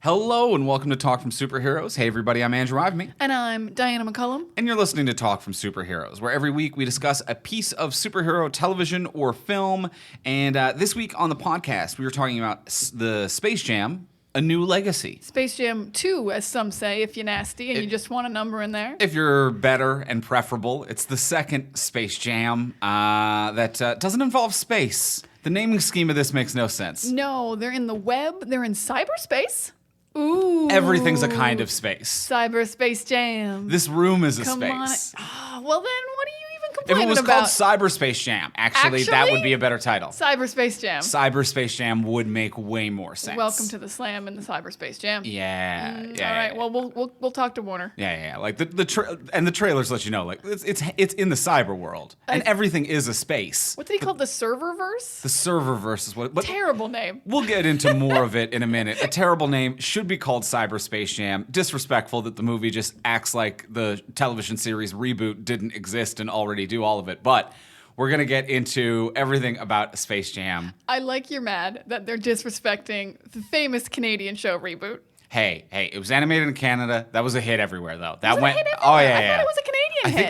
Hello and welcome to Talk from Superheroes. Hey everybody, I'm Andrew Ivemy. And I'm Diana McCullum. And you're listening to Talk from Superheroes, where every week we discuss a piece of superhero television or film. And this week on the podcast, we were talking about the Space Jam, A New Legacy. Space Jam 2, as some say, if you're nasty and you just want a number in there. If you're better and preferable, it's the second Space Jam that doesn't involve space. The naming scheme of this makes no sense. No, they're in the web. They're in cyberspace. Ooh. Everything's a kind of space. Cyberspace Jam. This room is a Come space. on. Oh, well, then what are you even If complaining it was about? called Cyberspace Jam, actually, that would be a better title. Cyberspace Jam. Cyberspace Jam would make way more sense. Welcome to the Slam and the Cyberspace Jam. Yeah, yeah. All right. Well, we'll talk to Warner. Yeah. Like the trailers let you know, like it's in the cyber world, and everything is a space. What did he call the Serververse? The Serververse is what. But Terrible name. We'll get into more of it in a minute. A terrible name should be called Cyberspace Jam. Disrespectful that the movie just acts like the television series reboot didn't exist and already do all of it, but. We're going to get into everything about Space Jam. I like you're mad that they're disrespecting the famous Canadian show reboot. Hey, it was animated in Canada. That was a hit everywhere, though. That Was it a went. hit Oh everywhere? yeah, I yeah. thought it was a Canadian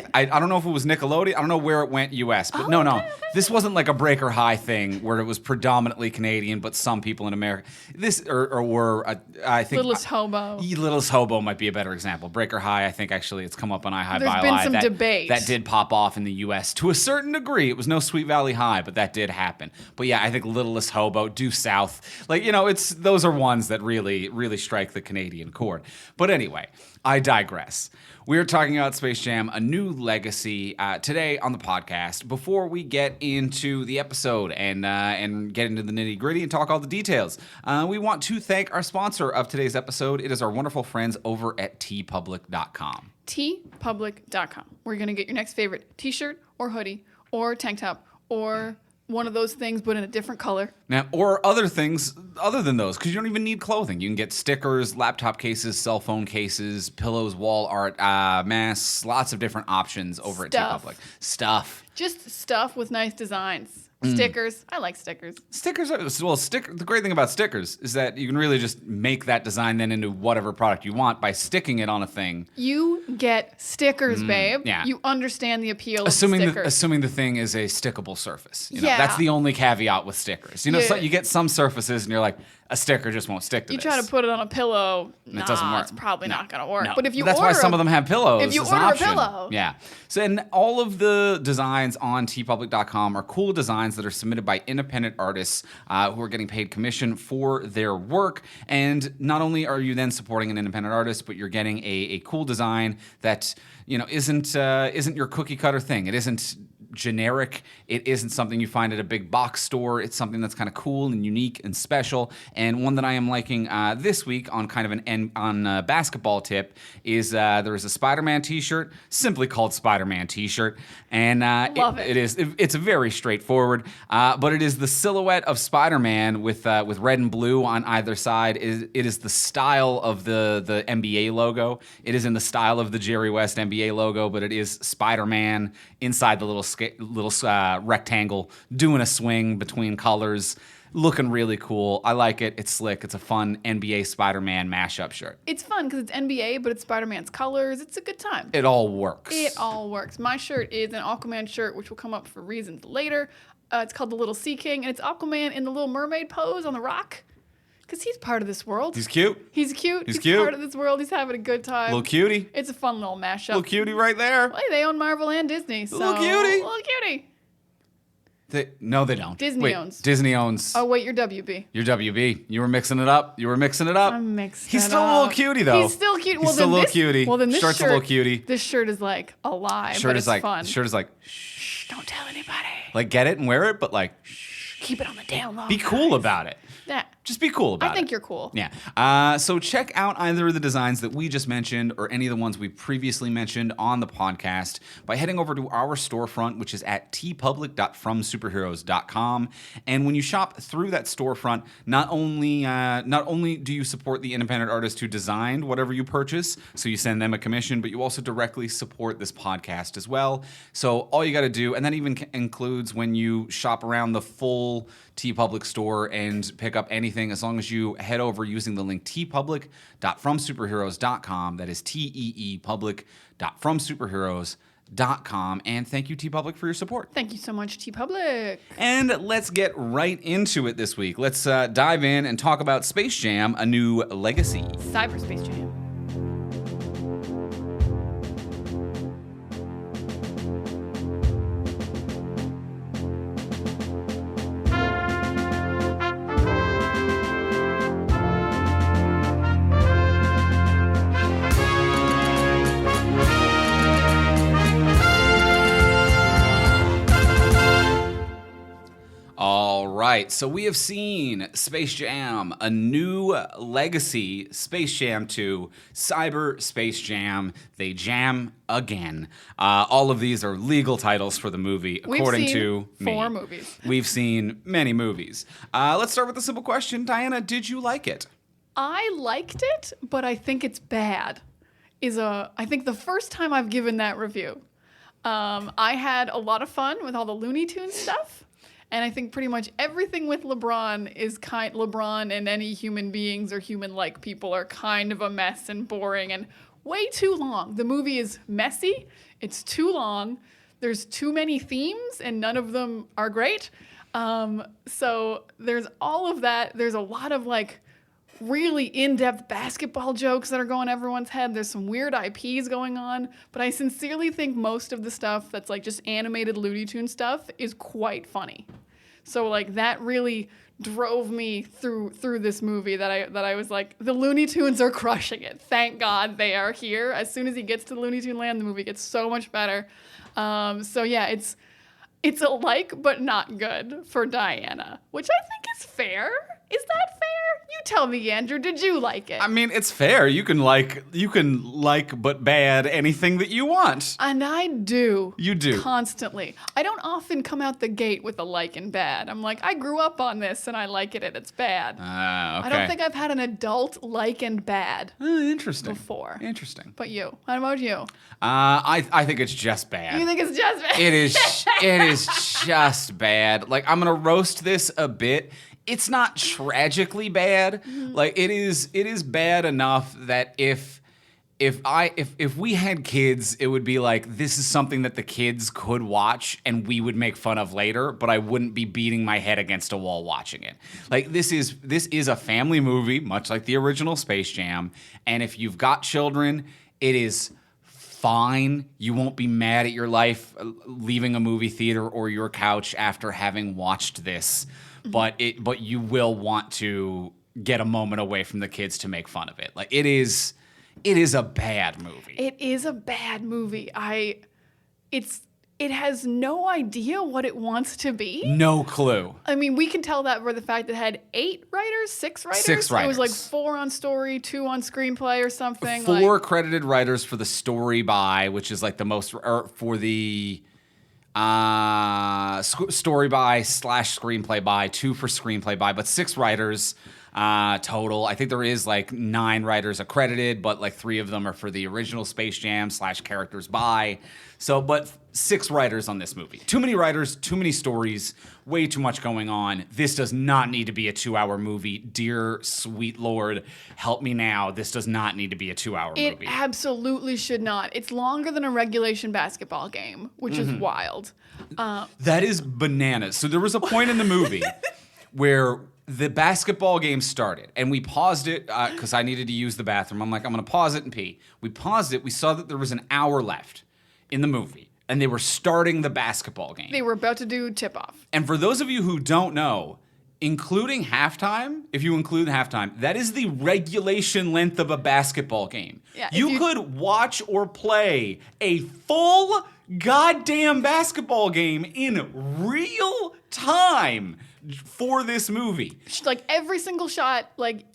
hit. I don't know if it was Nickelodeon. I don't know where it went U.S. But no. This wasn't like a Breaker High thing where it was predominantly Canadian, but some people in America. This or were I think Littlest Hobo. Littlest Hobo might be a better example. Breaker High, I think actually it's come up on iHigh There's Bio been Live. some debate. That did pop off in the U.S. to a certain degree. It was no Sweet Valley High, but that did happen. But yeah, I think Littlest Hobo, Due South, those are ones that really strike the Canadian chord. But anyway, I digress. We're talking about Space Jam, A New Legacy, today on the podcast. Before we get into the episode and get into the nitty-gritty and talk all the details, we want to thank our sponsor of today's episode. It is our wonderful friends over at tpublic.com. tpublic.com, where you're going to get your next favorite t-shirt or hoodie or tank top or one of those things, but in a different color. Now, or other things other than those, because you don't even need clothing. You can get stickers, laptop cases, cell phone cases, pillows, wall art, masks, lots of different options over at TeePublic. Stuff. Just stuff with nice designs. Stickers. I like stickers. The great thing about stickers is that you can really just make that design then into whatever product you want by sticking it on a thing. You get stickers, babe. Yeah. You understand the appeal of stickers. Assuming the thing is a stickable surface. Yeah. That's the only caveat with stickers. Yeah. So you get some surfaces and you're like, a sticker just won't stick to this. You try to put it on a pillow, It doesn't work. It's probably not going to work. No. But if you That's why some of them have pillows. If you as an order a option. pillow. Yeah. So, and all of the designs on tpublic.com are cool designs that are submitted by independent artists who are getting paid commission for their work. And not only are you then supporting an independent artist, but you're getting a cool design that isn't your cookie cutter thing. It isn't generic. It isn't something you find at a big box store. It's something that's kind of cool and unique and special. And one that I am liking this week on kind of a basketball tip is there is a Spider-Man t-shirt simply called Spider-Man t-shirt. And Love it. It's very straightforward, but it is the silhouette of Spider-Man with red and blue on either side. It is the style of the NBA logo. It is in the style of the Jerry West NBA logo, but it is Spider-Man inside the little rectangle doing a swing between colors, looking really cool. I like it. It's slick. It's a fun NBA Spider-Man mashup shirt. It's fun because it's NBA, but it's Spider-Man's colors. It's a good time. It all works. It all works. My shirt is an Aquaman shirt, which will come up for reasons later. It's called the Little Sea King, and it's Aquaman in the Little Mermaid pose on the rock. Because he's part of this world. He's cute. He's cute. He's cute. part of this world. He's having a good time. Little cutie. It's a fun little mashup. Little cutie right there. Well, they own Marvel and Disney. So Little cutie. Little cutie. No, they don't. Disney owns. Disney owns. Oh, wait, you're WB. You're WB. You were mixing it up. I'm mixing He's it still a up. little cutie, though. He's still cute. He's still a little cutie. Well, then this Shirt's a little cutie. This shirt is like alive, but it's fun. Shirt is like, Shh, don't tell anybody. like get it and wear it, but like, Keep it on the down low. be cool about it. Yeah. Just be cool about it. I think you're cool. Yeah. So check out either of the designs that we just mentioned or any of the ones we previously mentioned on the podcast by heading over to our storefront, which is at tpublic.fromsuperheroes.com. And when you shop through that storefront, not only do you support the independent artist who designed whatever you purchase, so you send them a commission, but you also directly support this podcast as well. So all you got to do, and that even includes when you shop around the full TeePublic store and pick up anything as long as you head over using the link teepublic.fromsuperheroes.com. That is teepublic.fromsuperheroes.com. And thank you, TeePublic, for your support. Thank you so much, TeePublic. And let's get right into it this week. Let's dive in and talk about Space Jam: A New Legacy. Cyberspace Jam. Right, so we have seen Space Jam: A New Legacy, Space Jam 2, Cyber Space Jam, They Jam Again. All of these are legal titles for the movie, according to me. 4 movies. We've seen many movies. Let's start with a simple question. Diana, did you like it? I liked it, but I think it's bad. I think the first time I've given that review. I had a lot of fun with all the Looney Tunes stuff. And I think pretty much everything with LeBron LeBron and any human beings or human-like people are kind of a mess and boring and way too long. The movie is messy. It's too long. There's too many themes, and none of them are great. So there's all of that. There's a lot of really in-depth basketball jokes that are going everyone's head. There's some weird IPs going on, but I sincerely think most of the stuff that's just animated Looney Tunes stuff is quite funny. So that really drove me through this movie that I was like, the Looney Tunes are crushing it. Thank God they are here. As soon as he gets to Looney Tune Land, the movie gets so much better. So yeah, it's a but not good for Diana, which I think is fair. Is that fair? You tell me, Andrew. Did you like it? I mean, it's fair. You can like but bad anything that you want. And I do. You do. Constantly. I don't often come out the gate with a like and bad. I'm like, I grew up on this and I like it and it's bad. Okay. I don't think I've had an adult like and bad interesting. before. Interesting. But you? How about you? I think it's just bad. You think it's just bad? It is just bad. I'm gonna roast this a bit. It's not tragically bad. Mm-hmm. It is bad enough that if we had kids, it would be this is something that the kids could watch and we would make fun of later, but I wouldn't be beating my head against a wall watching it. This is a family movie, much like the original Space Jam, and if you've got children, it is fine. You won't be mad at your life leaving a movie theater or your couch after having watched this. Mm-hmm. But you will want to get a moment away from the kids to make fun of it. It is a bad movie. It is a bad movie. It has no idea what it wants to be. No clue. I mean, we can tell that for the fact that it had 6 writers? 6 writers. It was 4 on story, 2 on screenplay or something. 4 credited writers for the story by, which is the most, or for the story by / screenplay by, 2 for screenplay by, but 6 writers total. I think there is 9 writers accredited, but 3 of them are for the original Space Jam / characters by. So, but 6 writers on this movie. Too many writers, too many stories, way too much going on. This does not need to be a 2-hour movie. Dear sweet Lord, help me now. This does not need to be a 2-hour movie. It absolutely should not. It's longer than a regulation basketball game, which is wild. That is bananas. So there was a point in the movie where the basketball game started, and we paused it because I needed to use the bathroom. I'm like, I'm going to pause it and pee. We paused it. We saw that there was an hour left in the movie, and they were starting the basketball game. They were about to do tip-off. And for those of you who don't know, including halftime, if you include halftime, that is the regulation length of a basketball game. Yeah, you could watch or play a full goddamn basketball game in real time for this movie. Every single shot,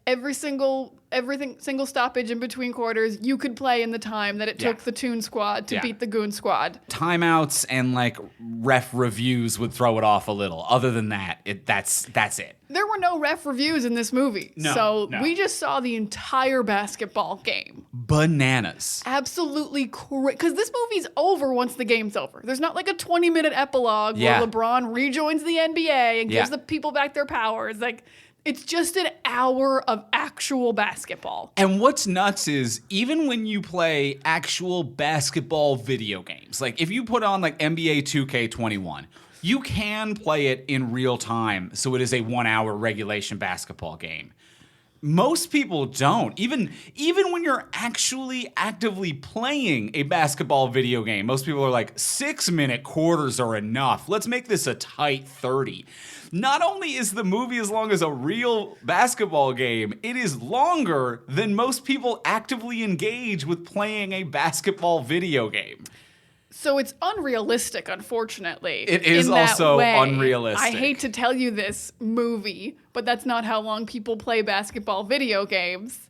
every single everything, single stoppage in between quarters, you could play in the time that it took the Toon Squad to beat the Goon Squad. Timeouts and like ref reviews would throw it off a little. Other than that, that's it. There were no ref reviews in this movie. So we just saw the entire basketball game. Bananas. Absolutely crazy. Because this movie's over once the game's over. There's not like a 20-minute epilogue where LeBron rejoins the NBA and gives the people back their powers. Like, it's just an hour of actual basketball. And what's nuts is even when you play actual basketball video games, like if you put on like NBA 2K21, you can play it in real time, so it is a 1-hour regulation basketball game. Most people don't. Even when you're actually actively playing a basketball video game, most people are like, 6-minute quarters are enough. Let's make this a tight 30. Not only is the movie as long as a real basketball game, it is longer than most people actively engage with playing a basketball video game. So it's unrealistic, unfortunately. It is also unrealistic. I hate to tell you this, movie, but that's not how long people play basketball video games.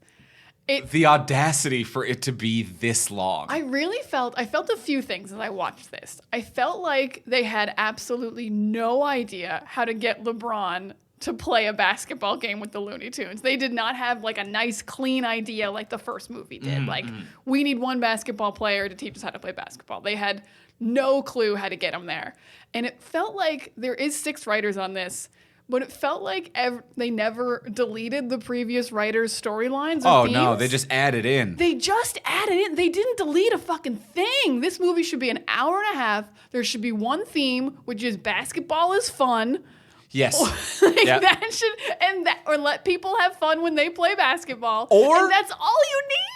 The audacity for it to be this long. I felt a few things as I watched this. I felt like they had absolutely no idea how to get LeBron to play a basketball game with the Looney Tunes. They did not have like a nice, clean idea like the first movie did. Like, we need one basketball player to teach us how to play basketball. They had no clue how to get him there. And it felt like there is 6 writers on this, but it felt like they never deleted the previous writers' storylines. Oh, no, they just added in. They just added in. They didn't delete a fucking thing. This movie should be an hour and a half. There should be one theme, which is basketball is fun. Yes. That should, or let people have fun when they play basketball. And that's all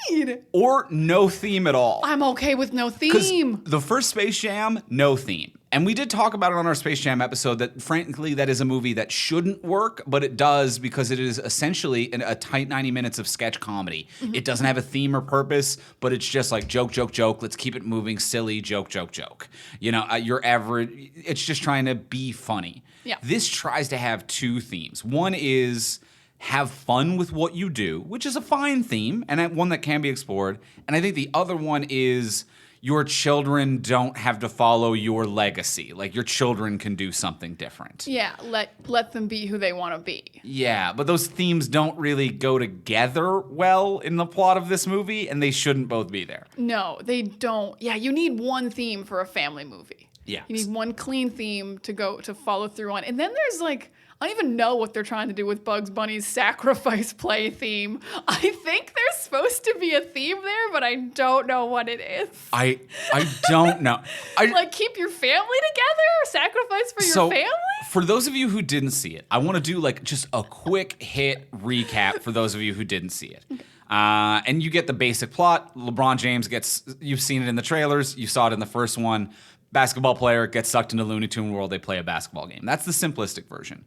you need. Or no theme at all. I'm okay with no theme. The first Space Jam, no theme. And we did talk about it on our Space Jam episode that, frankly, that is a movie that shouldn't work, but it does because it is essentially a tight 90 minutes of sketch comedy. It doesn't have a theme or purpose, but it's just like joke, joke, joke. Let's keep it moving, silly, joke, joke, joke. You know, your average, it's just trying to be funny. Yeah. This tries to have 2 themes. One is have fun with what you do, which is a fine theme, and one that can be explored. And I think the other one is your children don't have to follow your legacy. Like, your children can do something different. Yeah, let them be who they want to be. Yeah, but those themes don't really go together well in the plot of this movie, and they shouldn't both be there. No, they don't. Yeah, you need one theme for a family movie. Yeah. You need one clean theme to follow through on. And then there's like, I don't even know what they're trying to do with Bugs Bunny's sacrifice play theme. I think there's supposed to be a theme there, but I don't know what it is. I don't know. Like, keep your family together? Sacrifice for your family? For those of you who didn't see it, I want to do like just a quick hit recap for those of you who didn't see it. Okay. And you get the basic plot. LeBron James you've seen it in the trailers. You saw it in the first one. Basketball player gets sucked into Looney Tune world. They play a basketball game. That's the simplistic version.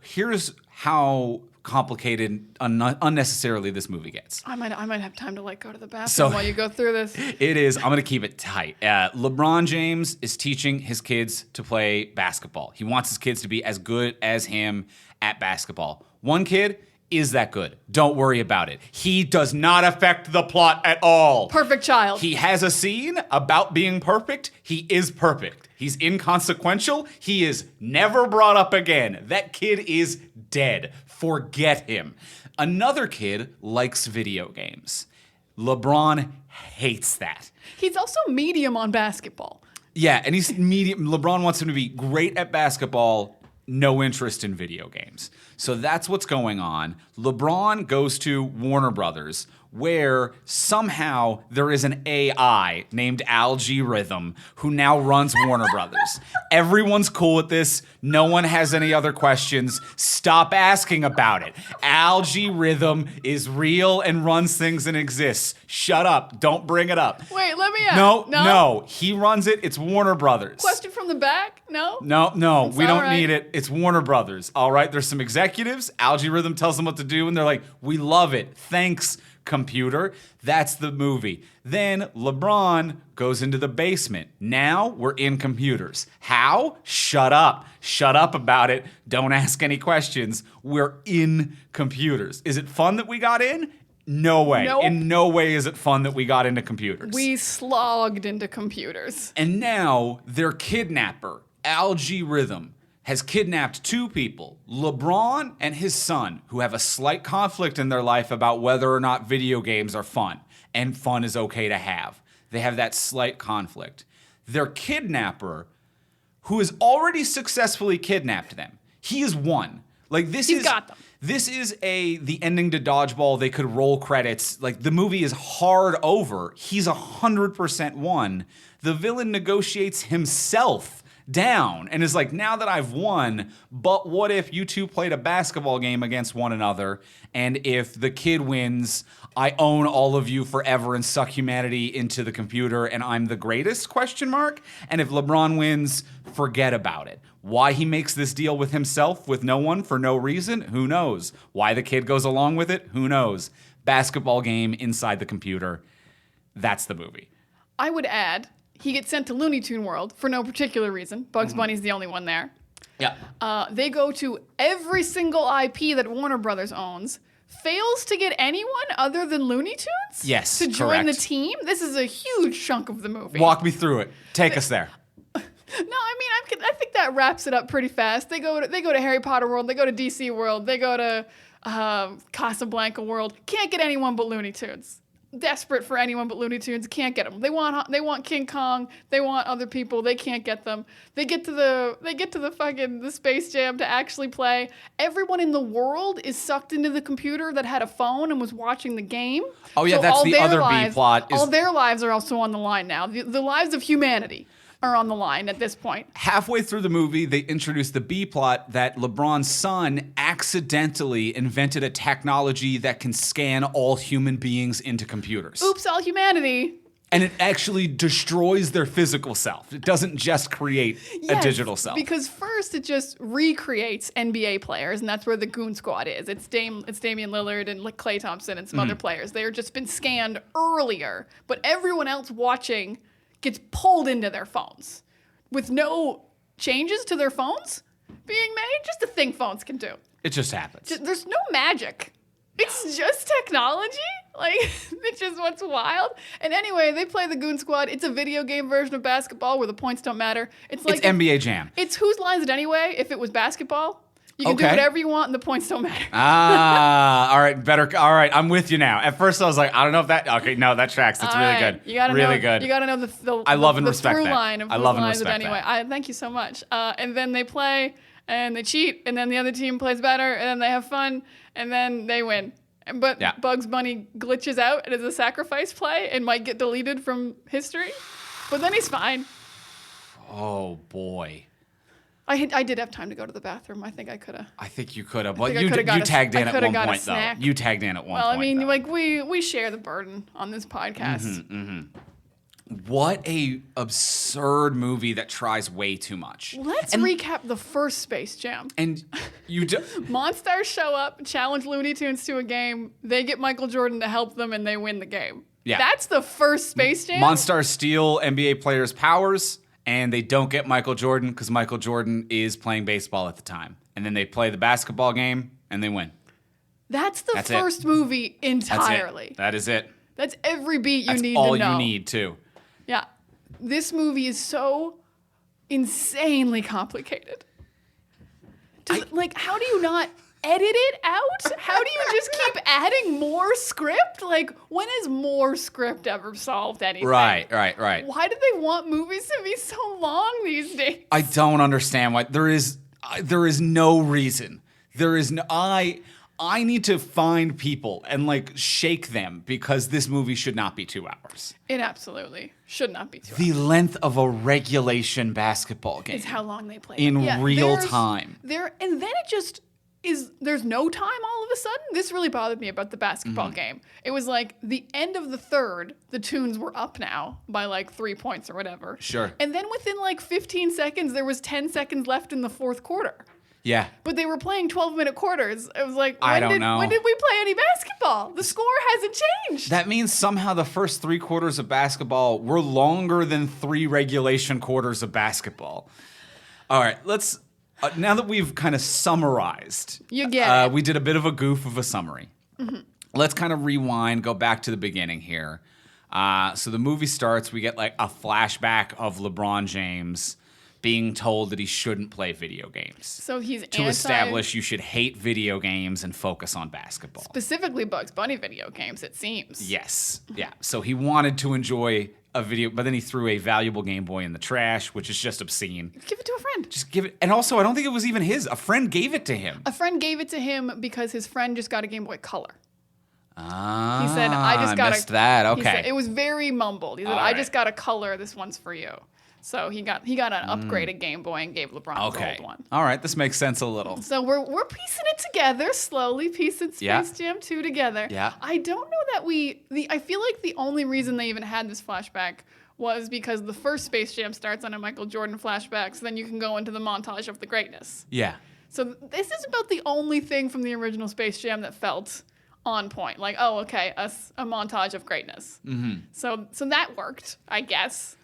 Here's how complicated unnecessarily this movie gets. I might have time to like go to the bathroom while you go through this. It is. I'm going to keep it tight. LeBron James is teaching his kids to play basketball. He wants his kids to be as good as him at basketball. One kid is that good. Don't worry about it. He does not affect the plot at all. Perfect child. He has a scene about being perfect. He is perfect. He's inconsequential. He is never brought up again. That kid is dead. Forget him. Another kid likes video games. LeBron hates that. He's also medium on basketball. Yeah, and he's medium. LeBron wants him to be great at basketball, no interest in video games. So that's what's going on. LeBron goes to Warner Brothers, where somehow there is an AI named Algorithm who now runs Warner Brothers. Everyone's cool with this. No one has any other questions. Stop asking about it. Algorithm is real and runs things and exists. Shut up. Don't bring it up. Wait, let me ask. No. He runs it. It's Warner Brothers. Question from the back? No? No. We don't need it. It's Warner Brothers. All right? There's some executives. Algorithm tells them what to do, and they're like, we love it. Thanks, computer. That's the movie. Then LeBron goes into the basement. Now we're in computers. How? Shut up. Shut up about it. Don't ask any questions. We're in computers. Is it fun that we got in? No way. Nope. In no way is it fun that we got into computers. We slogged into computers. And now their kidnapper, Algae Rhythm, has kidnapped two people, LeBron and his son, who have a slight conflict in their life about whether or not video games are fun, and fun is okay to have. They have that slight conflict. Their kidnapper, who has already successfully kidnapped them, he has won. Like He's got them. This is the ending to Dodgeball. They could roll credits. Like, the movie is hard over. He's 100% won. The villain negotiates himself down and is like, now that I've won, but what if you two played a basketball game against one another, and if the kid wins, I own all of you forever and suck humanity into the computer and I'm the greatest, ? And if LeBron wins, forget about it. Why he makes this deal with himself, with no one, for no reason, who knows? Why the kid goes along with it, who knows? Basketball game inside the computer. That's the movie. I would add, he gets sent to Looney Tune World for no particular reason. Bugs Bunny's the only one there. Yeah. They go to every single IP that Warner Brothers owns, fails to get anyone other than Looney Tunes Yes, to join the correct. team. This is a huge chunk of the movie. Walk me through it. Take us there. No, I mean, I think that wraps it up pretty fast. They go to Harry Potter World. They go to DC World. They go to Casablanca World. Can't get anyone but Looney Tunes. Desperate for anyone but Looney Tunes. Can't get them. They want King Kong. They want other people. They can't get them. They get to the Space Jam to actually play. Everyone in the world is sucked into the computer that had a phone and was watching the game. Oh yeah, So that's all the their other lives, B plot. All their lives are also on the line now. The lives of humanity are on the line at this point. Halfway through the movie, they introduce the B plot that LeBron's son accidentally invented a technology that can scan all human beings into computers. Oops, all humanity. And it actually destroys their physical self. It doesn't just create a Yes, digital self. Because first it just recreates NBA players, and that's where the Goon Squad is. It's Damian Lillard and Klay Thompson and some other players. They are just been scanned earlier, but everyone else watching gets pulled into their phones with no changes to their phones being made. Just a thing phones can do. It just happens. There's no magic. It's just technology. Like, it's just what's wild. And anyway, they play the Goon Squad. It's a video game version of basketball where the points don't matter. It's like It's NBA Jam. It's Whose Line Is It Anyway if it was basketball. You can do Okay. whatever you want and the points don't matter. All right, better. All right, I'm with you now. At first, I was like, I don't know if that. Okay, no, that tracks. That's All really right. good. You gotta really know, good. You gotta know the I love and the respect through that. line of I Whose love and Line Is It respect Anyway. that. Thank you so much. And then they play and they cheat, and then the other team plays better, and then they have fun, and then they win. But Yeah. Bugs Bunny glitches out and is a sacrifice play and might get deleted from history, but then he's fine. Oh boy. I did have time to go to the bathroom. I think I could have. I think you could have, but think I you coulda got a- tagged in I at coulda one got a point, though. snack. You tagged in at one Well, point. I mean, though. like we share the burden on this podcast. What a absurd movie that tries way too much. Let's recap the first Space Jam. And you do. Monstars show up, challenge Looney Tunes to a game. They get Michael Jordan to help them, and they win the game. Yeah. That's the first Space Jam. Monstars steal NBA players' powers, and they don't get Michael Jordan because Michael Jordan is playing baseball at the time. And then they play the basketball game, and they win. That's the That's it. first movie That's entirely. it. That is it. That's every beat That's you need all to know. you need, too. Yeah. This movie is so insanely complicated. How do you not edit it out? How do you just keep adding more script? Like, when has more script ever solved anything? Right. Why do they want movies to be so long these days? I don't understand why. There is no reason. There is no. I need to find people and like shake them because this movie should not be 2 hours. It absolutely should not be 2 hours. The length of a regulation basketball game. It's how long they play in it. real there's- time. And then it just is, there's no time all of a sudden. This really bothered me about the basketball Mm-hmm. game. It was like the end of the third, the Tunes were up now by like 3 points or whatever. Sure. And then within like 15 seconds, there was 10 seconds left in the fourth quarter. Yeah. But they were playing 12-minute quarters. I was like, I don't know. when did we play any basketball? The score hasn't changed. That means somehow the first 3 quarters of basketball were longer than 3 regulation quarters of basketball. All right, let's. Now that we've kind of summarized, You get it. we did a bit of a goof of a summary. let's kind of rewind, go back to the beginning here. So the movie starts, we get like a flashback of LeBron James being told that he shouldn't play video games. So he's to establish you should hate video games and focus on basketball. Specifically Bugs Bunny video games, it seems. Yes. Yeah. So he wanted to enjoy a video, but then he threw a valuable Game Boy in the trash, which is just obscene. Give it to a friend. Just give it. And also, I don't think it was even his. A friend gave it to him. A friend gave it to him because his friend just got a Game Boy Color. Ah, He said, I just got missed that. Okay. He said, it was very mumbled. He said, All I right. just got a color. This one's for you. So he got an upgraded Game Boy and gave LeBron his Okay. old one. All right. This makes sense a little. So we're piecing it together, slowly piecing Space Jam 2 together. Yeah. I don't know that I feel like the only reason they even had this flashback was because the first Space Jam starts on a Michael Jordan flashback, so then you can go into the montage of the greatness. Yeah. So this is about the only thing from the original Space Jam that felt on point. Like, oh, okay, a montage of greatness. Mm-hmm. So that worked, I guess.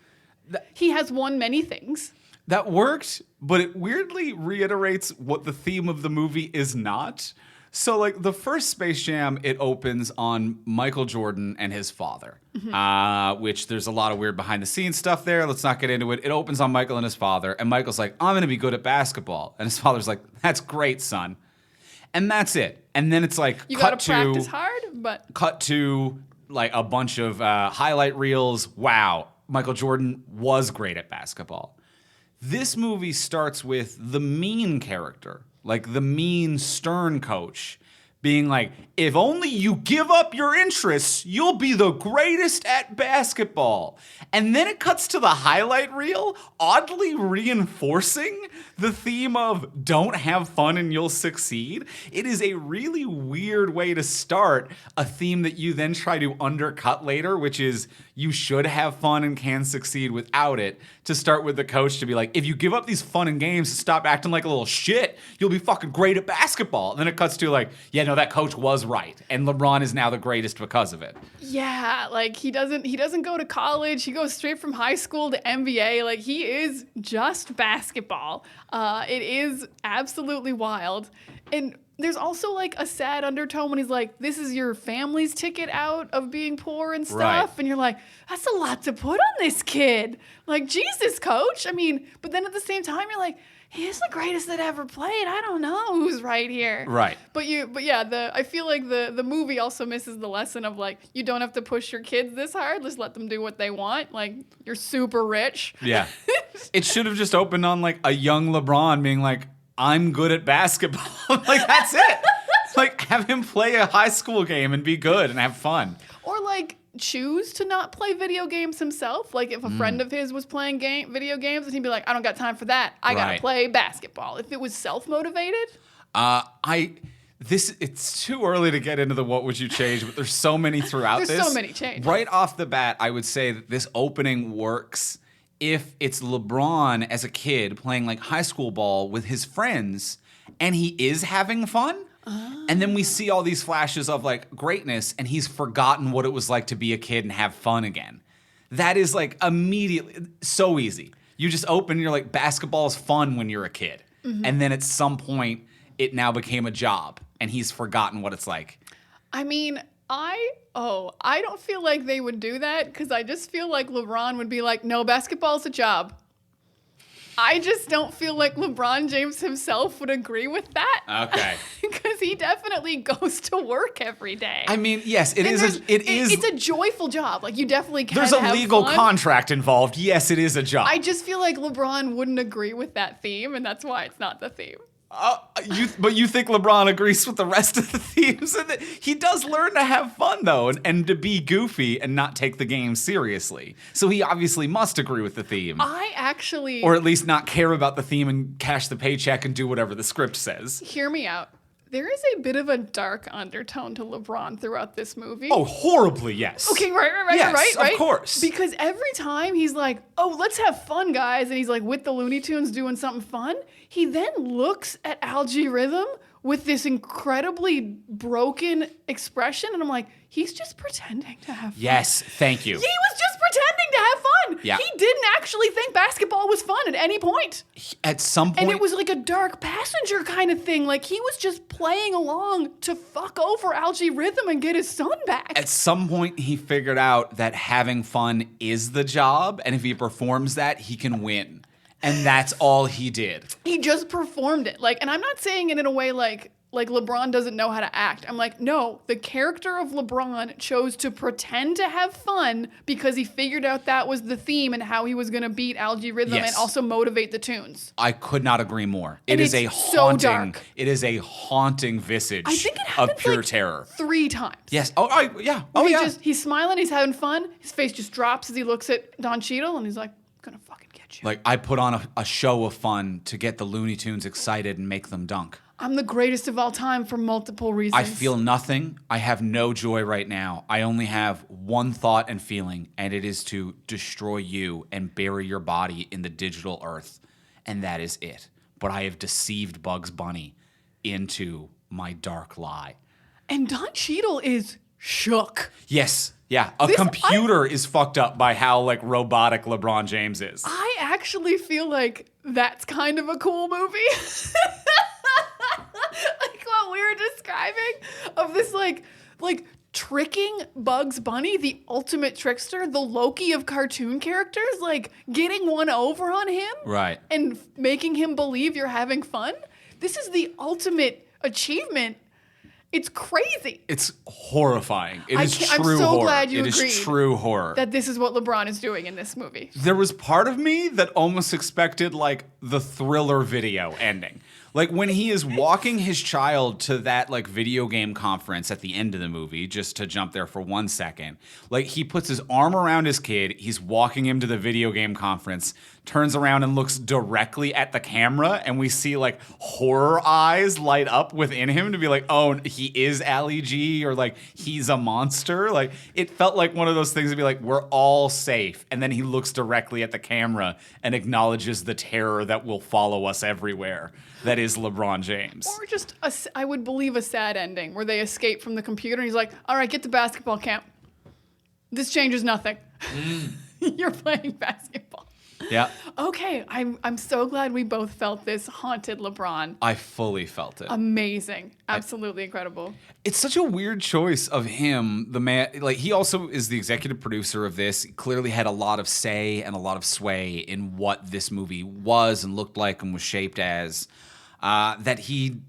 He has won many things. That worked, but it weirdly reiterates what the theme of the movie is not. So, like, the first Space Jam, it opens on Michael Jordan and his father, which there's a lot of weird behind-the-scenes stuff there. Let's not get into it. It opens on Michael and his father, and Michael's like, I'm going to be good at basketball. And his father's like, that's great, son. And that's it. And then it's like, You got to practice hard, but... Cut to, like, a bunch of highlight reels. Wow, Michael Jordan was great at basketball. This movie starts with the mean character, like the mean, stern coach, being like, if only you give up your interests, you'll be the greatest at basketball. And then it cuts to the highlight reel, oddly reinforcing the theme of don't have fun and you'll succeed. It is a really weird way to start a theme that you then try to undercut later, which is you should have fun and can succeed without it, to start with the coach to be like, if you give up these fun and games and stop acting like a little shit, you'll be fucking great at basketball. And then it cuts to like, yeah, no, that coach was right. And LeBron is now the greatest because of it. Yeah, like he doesn't go to college. He goes straight from high school to NBA. Like he is just basketball. It is absolutely wild. And there's also like a sad undertone when he's like, this is your family's ticket out of being poor and stuff. Right. And you're like, that's a lot to put on this kid. Like, Jesus, coach. I mean, but then at the same time, you're like, he is the greatest that ever played. I don't know who's right here. Right. But yeah, I feel like the movie also misses the lesson of like, you don't have to push your kids this hard. Just let them do what they want. Like, you're super rich. Yeah. It should have just opened on like a young LeBron being like, I'm good at basketball. Like, that's it. Like, have him play a high school game and be good and have fun. Or like choose to not play video games himself. Like if a friend of his was playing video games and he'd be like, I don't got time for that. I gotta Right. play basketball. If it was self-motivated. It's too early to get into the what would you change, but there's so many throughout There's this. so many changes. Right off the bat, I would say that this opening works if it's LeBron as a kid playing like high school ball with his friends and he is having fun. And then we see all these flashes of like greatness and he's forgotten what it was like to be a kid and have fun again. That is like immediately so easy. You just open and you're like, basketball is fun when you're a kid. And then at some point it now became a job and he's forgotten what it's like. I mean, I don't feel like they would do that because I just feel like LeBron would be like, no, basketball's a job. I just don't feel like LeBron James himself would agree with that. Okay. Because he definitely goes to work every day. I mean, yes, And it's a joyful job. Like you definitely can there's a have legal fun. contract involved. Yes, it is a job. I just feel like LeBron wouldn't agree with that theme, and that's why it's not the theme. But you think LeBron agrees with the rest of the themes? And that he does learn to have fun, though, and to be goofy and not take the game seriously. So he obviously must agree with the theme. Or at least not care about the theme and cash the paycheck and do whatever the script says. Hear me out. There is a bit of a dark undertone to LeBron throughout this movie. Oh, horribly, yes. Okay, right. Yes, right. of course. Because every time he's like, oh, let's have fun, guys, and he's like with the Looney Tunes doing something fun, he then looks at Algae Rhythm with this incredibly broken expression. And I'm like, he's just pretending to have fun. Yes, thank you. He was just pretending to have fun. Yeah. He didn't actually think basketball was fun at any point. At some point, And it was like a dark passenger kind of thing. Like he was just playing along to fuck over Algae Rhythm and get his son back. at some point, he figured out that having fun is the job, and if he performs that, he can win. And that's all he did. He just performed it. Like, and I'm not saying it in a way like LeBron doesn't know how to act. I'm like, no, the character of LeBron chose to pretend to have fun because he figured out that was the theme and how he was going to beat Algae Rhythm Yes. and also motivate the tunes. I could not agree more. And It is it's a so haunting. dark. It is a haunting visage I think it of happens pure like terror. 3 times. Yes. Oh, yeah. Oh, Where yeah. he's smiling, he's having fun. His face just drops as he looks at Don Cheadle and he's like, I'm going to fucking get you. Like, I put on a show of fun to get the Looney Tunes excited and make them dunk. I'm the greatest of all time for multiple reasons. I feel nothing. I have no joy right now. I only have one thought and feeling, and it is to destroy you and bury your body in the digital earth. And that is it. But I have deceived Bugs Bunny into my dark lie. And Don Cheadle is shook. Yes. Yeah. A This- computer is fucked up by how, like, robotic LeBron James is. I actually feel like that's kind of a cool movie. Like what we were describing of this like tricking Bugs Bunny, the ultimate trickster, the Loki of cartoon characters, like getting one over on him. Right. And making him believe you're having fun. This is the ultimate achievement. It's crazy It's horrifying. It is I'm true so horror. glad you It agreed is true horror. that this is what LeBron is doing in this movie. There was part of me that almost expected like the Thriller video ending. Like when he is walking his child to that like video game conference at the end of the movie, just to jump there for 1 second. Like he puts his arm around his kid, he's walking him to the video game conference, turns around and looks directly at the camera, and we see like horror eyes light up within him to be like, oh, he is Ali G, or like he's a monster. Like it felt like one of those things to be like, we're all safe. And then he looks directly at the camera and acknowledges the terror that will follow us everywhere. That is LeBron James. Or just, I would believe a sad ending where they escape from the computer and he's like, all right, get to basketball camp. This changes nothing. You're playing basketball. Yeah. Okay, I'm so glad we both felt this haunted LeBron. I fully felt it. Amazing. Absolutely incredible. It's such a weird choice of him, the man. Like he also is the executive producer of this. He clearly had a lot of say and a lot of sway in what this movie was and looked like and was shaped as. That he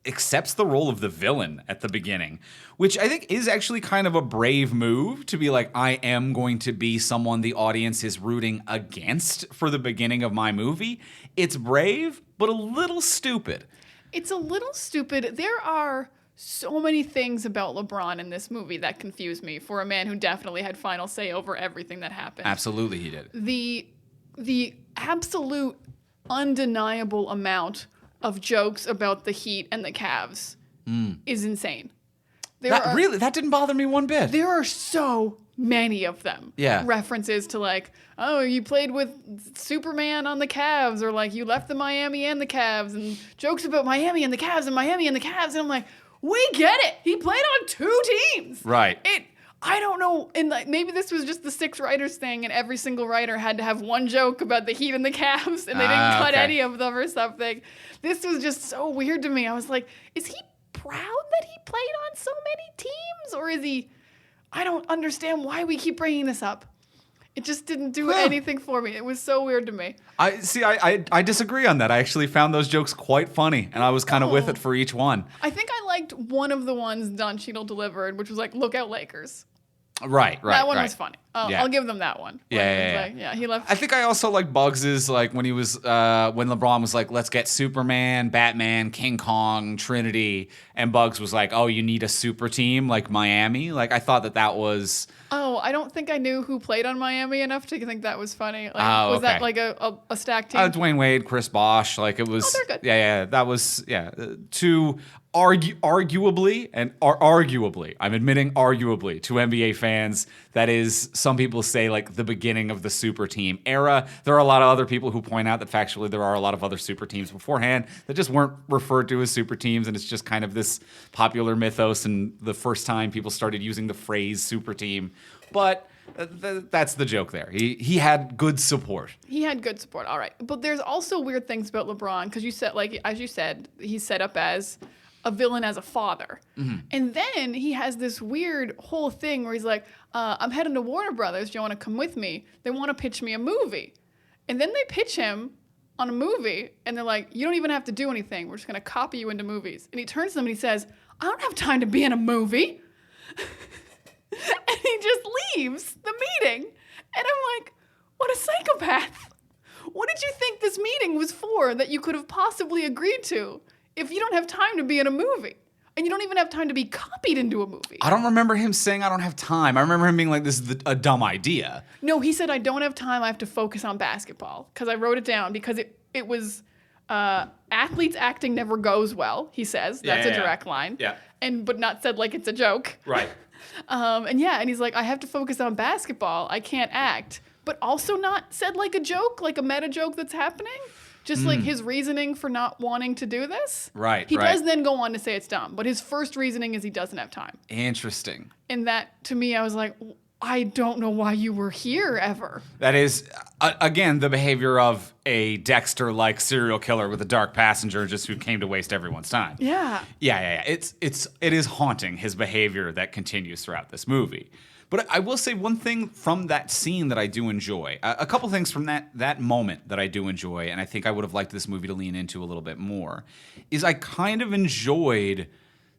accepts the role of the villain at the beginning, which I think is actually kind of a brave move to be like, I am going to be someone the audience is rooting against for the beginning of my movie. It's brave, but a little stupid. It's a little stupid. There are so many things about LeBron in this movie that confuse me for a man who definitely had final say over everything that happened. Absolutely, he did. The absolute undeniable amount of jokes about the Heat and the Cavs is insane. That didn't bother me one bit. There are so many of them. Yeah. References to like, oh, you played with Superman on the Cavs, or like you left the Miami and the Cavs, and jokes about Miami and the Cavs and Miami and the Cavs. And I'm like, we get it. He played on 2 teams. Right. I don't know, and like maybe this was just the 6 writers thing, and every single writer had to have one joke about the Heat and the Cavs, and they didn't cut any of them or something. This was just so weird to me. I was like, is he proud that he played on so many teams, or is he? I don't understand why we keep bringing this up. It just didn't do anything for me. It was so weird to me. I disagree on that. I actually found those jokes quite funny, and I was kind of with it for each one. I think I liked one of the ones Don Cheadle delivered, which was like, "Look out, Lakers." Right. That one was funny. Yeah. I'll give them that one. Yeah. He left. I think I also like Bugs's, like when he was when LeBron was like, let's get Superman, Batman, King Kong, Trinity, and Bugs was like, oh, you need a super team like Miami. Like I thought that was. Oh, I don't think I knew who played on Miami enough to think that was funny. Like, was that like a stacked team? Dwayne Wade, Chris Bosh, like it was. Oh, they're good. Yeah, that was 2 arguably, I'm admitting arguably to NBA fans, that is, some people say like the beginning of the super team era. There are a lot of other people who point out that factually there are a lot of other super teams beforehand that just weren't referred to as super teams, and it's just kind of this popular mythos, and the first time people started using the phrase super team. But that's the joke there. He had good support. He had good support, all right. But there's also weird things about LeBron, because you said, like, as you said, he's set up as a villain as a father. And then he has this weird whole thing where he's like, I'm heading to Warner Brothers. Do you want to come with me? They want to pitch me a movie. And then they pitch him on a movie, and they're like, you don't even have to do anything. We're just going to copy you into movies. And he turns to them and he says, I don't have time to be in a movie. And he just leaves the meeting. And I'm like, what a psychopath. What did you think this meeting was for that you could have possibly agreed to if you don't have time to be in a movie? And you don't even have time to be copied into a movie. I don't remember him saying I don't have time. I remember him being like, this is a dumb idea. No, he said, I don't have time. I have to focus on basketball. Because I wrote it down because it was athletes acting never goes well, he says. That's a direct line. Yeah. But not said like it's a joke. Right. And he's like, I have to focus on basketball. I can't act. But also not said like a joke, like a meta joke that's happening. Just like his reasoning for not wanting to do this. Right, He does then go on to say it's dumb. But his first reasoning is he doesn't have time. Interesting. And that, to me, I was like, I don't know why you were here ever. That is, again, the behavior of a Dexter-like serial killer with a dark passenger just who came to waste everyone's time. Yeah. Yeah. It is haunting, his behavior that continues throughout this movie. But I will say one thing from that scene that I do enjoy. A couple things from that moment that I do enjoy, and I think I would have liked this movie to lean into a little bit more, is I kind of enjoyed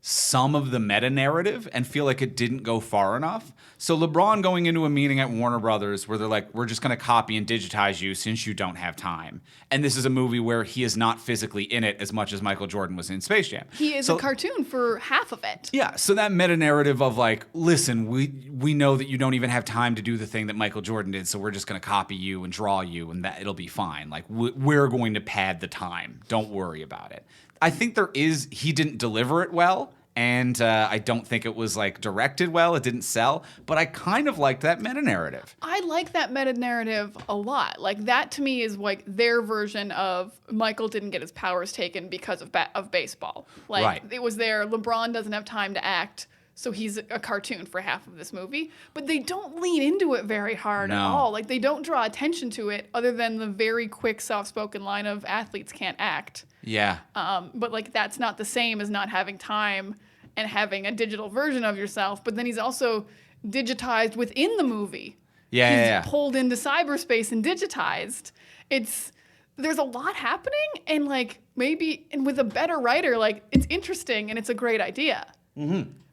some of the meta narrative and feel like it didn't go far enough. So LeBron going into a meeting at Warner Brothers where they're like, we're just going to copy and digitize you since you don't have time. And this is a movie where he is not physically in it as much as Michael Jordan was in Space Jam. He is a cartoon for half of it. Yeah, so that meta narrative of like, listen, we know that you don't even have time to do the thing that Michael Jordan did, so we're just going to copy you and draw you and that it'll be fine. Like, we're going to pad the time. Don't worry about it. I think he didn't deliver it well. And I don't think it was like directed well. It didn't sell, but I kind of liked that meta narrative. I like that meta narrative a lot. Like that to me is like their version of Michael didn't get his powers taken because of baseball. Like right. It was there. LeBron doesn't have time to act, so he's a cartoon for half of this movie. But they don't lean into it very hard at all. Like they don't draw attention to it other than the very quick, soft-spoken line of athletes can't act. Yeah. But like that's not the same as not having time and having a digital version of yourself, but then he's also digitized within the movie. Yeah, he's pulled into cyberspace and digitized. There's a lot happening, and like maybe, and with a better writer, like it's interesting and it's a great idea.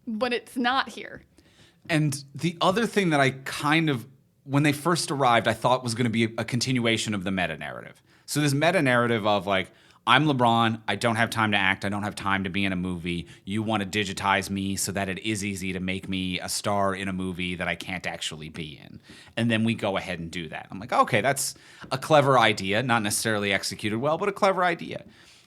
But it's not here. And the other thing that I kind of, when they first arrived, I thought was going to be a continuation of the meta narrative. So this meta narrative of like, I'm LeBron, I don't have time to act, I don't have time to be in a movie. You want to digitize me so that it is easy to make me a star in a movie that I can't actually be in. And then we go ahead and do that. I'm like, okay, that's a clever idea, not necessarily executed well, but a clever idea.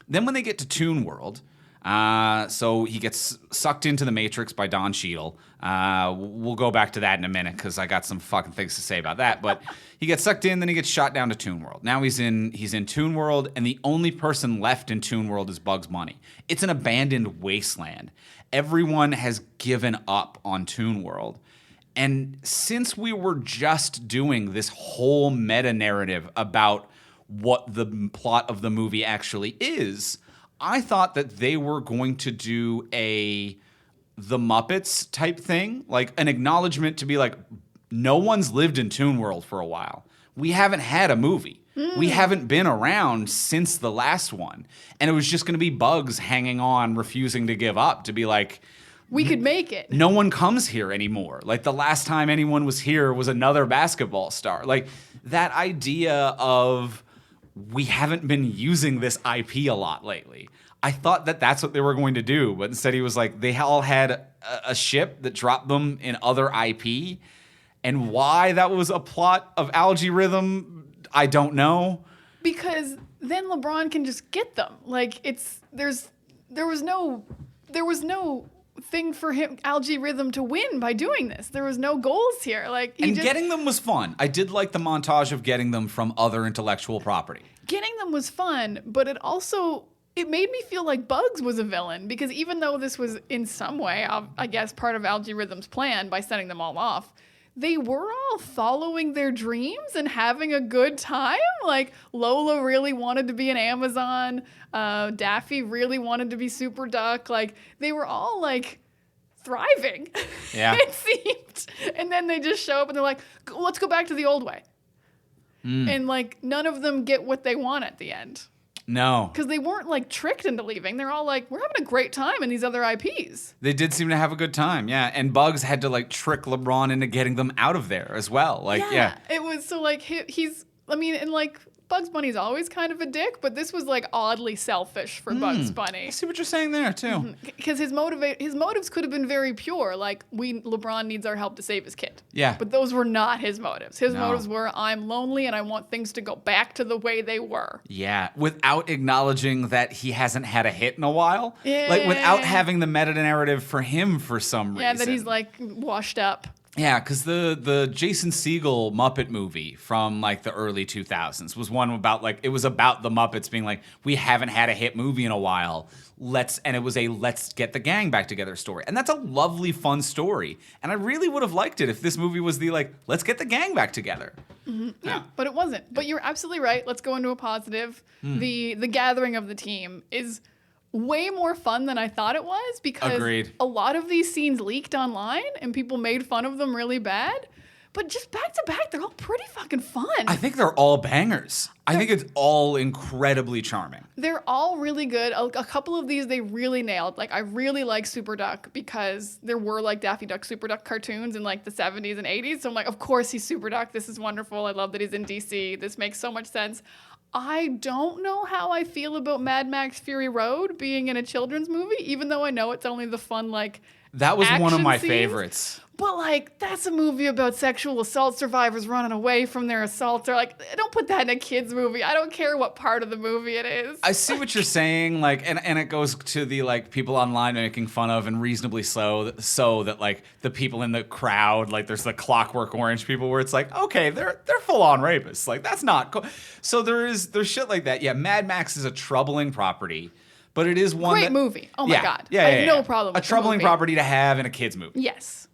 Then when they get to Toon World, so he gets sucked into the Matrix by Don Cheadle. We'll go back to that in a minute because I got some fucking things to say about that. But he gets sucked in, then he gets shot down to Toon World. Now he's in Toon World, and the only person left in Toon World is Bugs Bunny. It's an abandoned wasteland. Everyone has given up on Toon World. And since we were just doing this whole meta narrative about what the plot of the movie actually is, I thought that they were going to do the Muppets type thing, like an acknowledgement to be like, no one's lived in Toon World for a while. We haven't had a movie. We haven't been around since the last one. And it was just going to be Bugs hanging on, refusing to give up, to be like, we could make it. No one comes here anymore. Like the last time anyone was here was another basketball star. Like that idea of, we haven't been using this IP a lot lately. I thought that that's what they were going to do, but instead he was like, they all had a ship that dropped them in other IP, and why that was a plot of Algae Rhythm, I don't know. Because then LeBron can just get them. Like there was no there was no thing for him, Algae Rhythm, to win by doing this. There was no goals here. Like, getting them was fun. I did like the montage of getting them from other intellectual property. Getting them was fun, but it made me feel like Bugs was a villain, because even though this was in some way, I guess, part of Algae Rhythm's plan by setting them all off, they were all following their dreams and having a good time. Like, Lola really wanted to be an Amazon. Daffy really wanted to be Super Duck. Like, they were all, like, thriving. Yeah. It seemed. And then they just show up and they're like, let's go back to the old way. And, like, none of them get what they want at the end. No. Because they weren't, like, tricked into leaving. They're all like, we're having a great time in these other IPs. They did seem to have a good time, yeah. And Bugs had to, like, trick LeBron into getting them out of there as well. Like, yeah. It was so, like, and, like, Bugs Bunny's always kind of a dick, but this was, like, oddly selfish for Bugs Bunny. I see what you're saying there, too. Because his motives could have been very pure, like, LeBron needs our help to save his kid. Yeah. But those were not his motives. His No. motives were, I'm lonely and I want things to go back to the way they were. Yeah, without acknowledging that he hasn't had a hit in a while. Yeah. Like, without having the meta-narrative for him for some reason. Yeah, that he's, like, washed up. Yeah, because the Jason Segel Muppet movie from, like, the early 2000s was one about, like, it was about the Muppets being like, we haven't had a hit movie in a while. And it was a let's get the gang back together story. And that's a lovely, fun story. And I really would have liked it if this movie was the, like, let's get the gang back together. Yeah, but it wasn't. But you're absolutely right. Let's go into a positive. The gathering of the team is way more fun than I thought it was, because Agreed. a lot of these scenes leaked online and people made fun of them really bad. But just back to back, they're all pretty fucking fun. I think they're all bangers. I think it's all incredibly charming. They're all really good. A couple of these they really nailed. Like, I really like Super Duck because there were, like, Daffy Duck, Super Duck cartoons in, like, the 70s and 80s. So I'm like, of course he's Super Duck. This is wonderful. I love that he's in DC. This makes so much sense. I don't know how I feel about Mad Max Fury Road being in a children's movie, even though I know it's only the fun, like, That was one of action my scenes. favorites. But, like, that's a movie about sexual assault survivors running away from their assaulter. Like, don't put that in a kid's movie. I don't care what part of the movie it is. I see what you're saying, like, and it goes to the, like, people online making fun of, and reasonably so that, like, the people in the crowd, like, there's the Clockwork Orange people where it's like, okay, they're full on rapists, like, that's not cool. So there's shit like that. Yeah, Mad Max is a troubling property, but it is one Great movie. Oh my God. Yeah, I have no problem with a the troubling movie. property to have in a kids movie. Yes.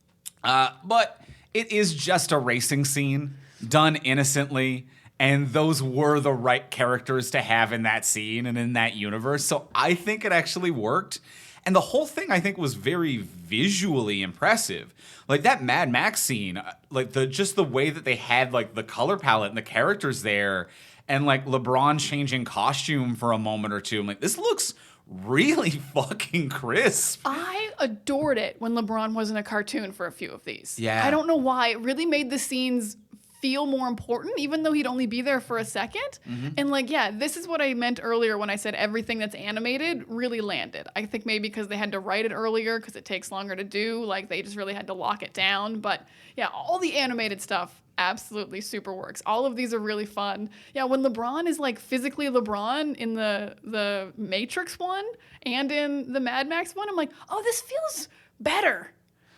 But it is just a racing scene done innocently, and those were the right characters to have in that scene and in that universe. So I think it actually worked. And the whole thing, I think, was very visually impressive. Like, that Mad Max scene, like, just the way that they had, like, the color palette and the characters there, and, like, LeBron changing costume for a moment or two. I'm like, this looks really fucking crisp. I adored it when LeBron wasn't a cartoon for a few of these. Yeah. I don't know why. It really made the scenes feel more important, even though he'd only be there for a second. And, like, yeah, this is what I meant earlier when I said everything that's animated really landed. I think maybe because they had to write it earlier because it takes longer to do. Like, they just really had to lock it down. But, yeah, all the animated stuff absolutely super works. All of these are really fun. Yeah, when LeBron is, like, physically LeBron in the Matrix one and in the Mad Max one, I'm like, oh, this feels better.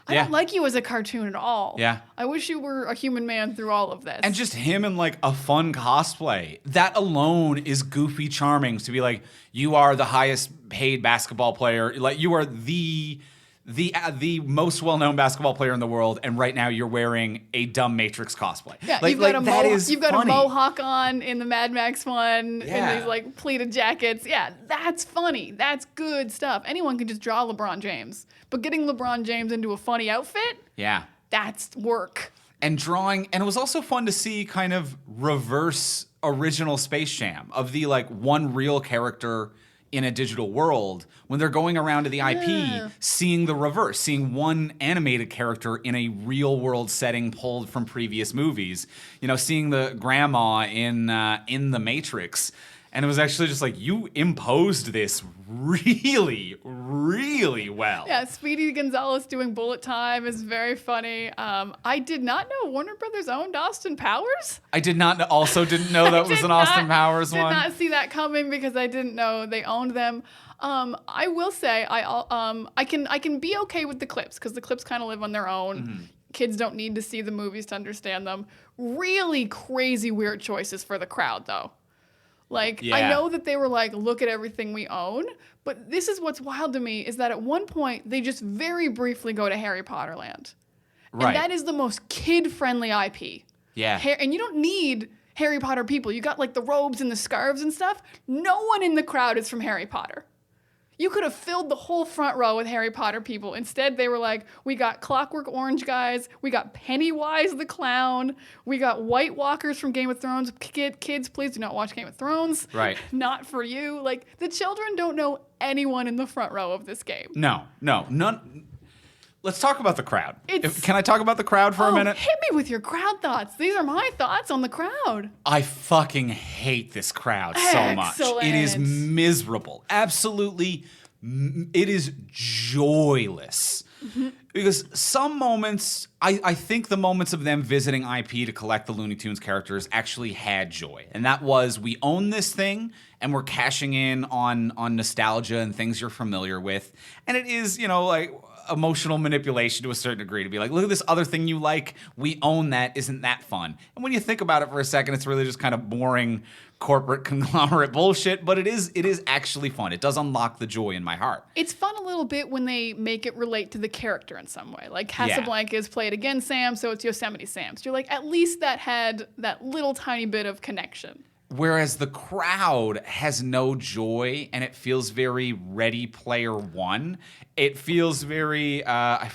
I Yeah. don't like you as a cartoon at all. Yeah. I wish you were a human man through all of this. And just him in, like, a fun cosplay. That alone is goofy charming, to be like, you are the highest paid basketball player. Like, you are the most well-known baskbasketball player in the world, and right now you're wearing a dumb Matrix cosplay. Yeah, like, you've got, like, got a mohawk on in the Mad Max one, Yeah. in these, like, pleated jackets. Yeah, that's funny. That's good stuff. Anyone can just draw LeBron James. But getting LeBron James into a funny outfit, Yeah. that's work. And drawing, and it was also fun to see kind of reverse original Space Jam of the, like, one real character in a digital world when they're going around to the IP, seeing the reverse, seeing one animated character in a real world setting pulled from previous movies, you know, seeing the grandma in the Matrix. And it was actually just like, you imposed this really, really well. Yeah, Speedy Gonzalez doing bullet time is very funny. I did not know Warner Brothers owned Austin Powers. I didn't know that was an Austin Powers one. Did not see that coming because I didn't know they owned them. I will say I can be okay with the clips because the clips kind of live on their own. Mm-hmm. Kids don't need to see the movies to understand them. Really crazy weird choices for the crowd though. Like, Yeah. I know that they were like, look at everything we own, but this is what's wild to me is that at one point they just very briefly go to Harry Potter Land. Right. And that is the most kid-friendly IP. Yeah. And you don't need Harry Potter people. You got like the robes and the scarves and stuff. No one in the crowd is from Harry Potter. You could have filled the whole front row with Harry Potter people. Instead, they were like, we got Clockwork Orange guys, we got Pennywise the Clown, we got White Walkers from Game of Thrones. Kids, please do not watch Game of Thrones. Right. Not for you. Like, the children don't know anyone in the front row of this game. No, none. Let's talk about the crowd. It's- Can I talk about the crowd for a minute? Hit me with your crowd thoughts. These are my thoughts on the crowd. I fucking hate this crowd so much. It is Excellent. miserable. Absolutely, it is joyless. Mm-hmm. Because some moments, I think the moments of them visiting IP to collect the Looney Tunes characters actually had joy. And that was, we own this thing and we're cashing in on nostalgia and things you're familiar with. And it is, like emotional manipulation to a certain degree to be like, look at this other thing you like. We own that. Isn't that fun? And when you think about it for a second, it's really just kind of boring corporate conglomerate bullshit, but it is actually fun. It does unlock the joy in my heart. It's fun a little bit when they make it relate to the character in some way. Like Casablanca is played again Sam, so it's Yosemite Sam. So you're like, at least that had that little tiny bit of connection. Whereas the crowd has no joy, and it feels very Ready Player One. It feels very. I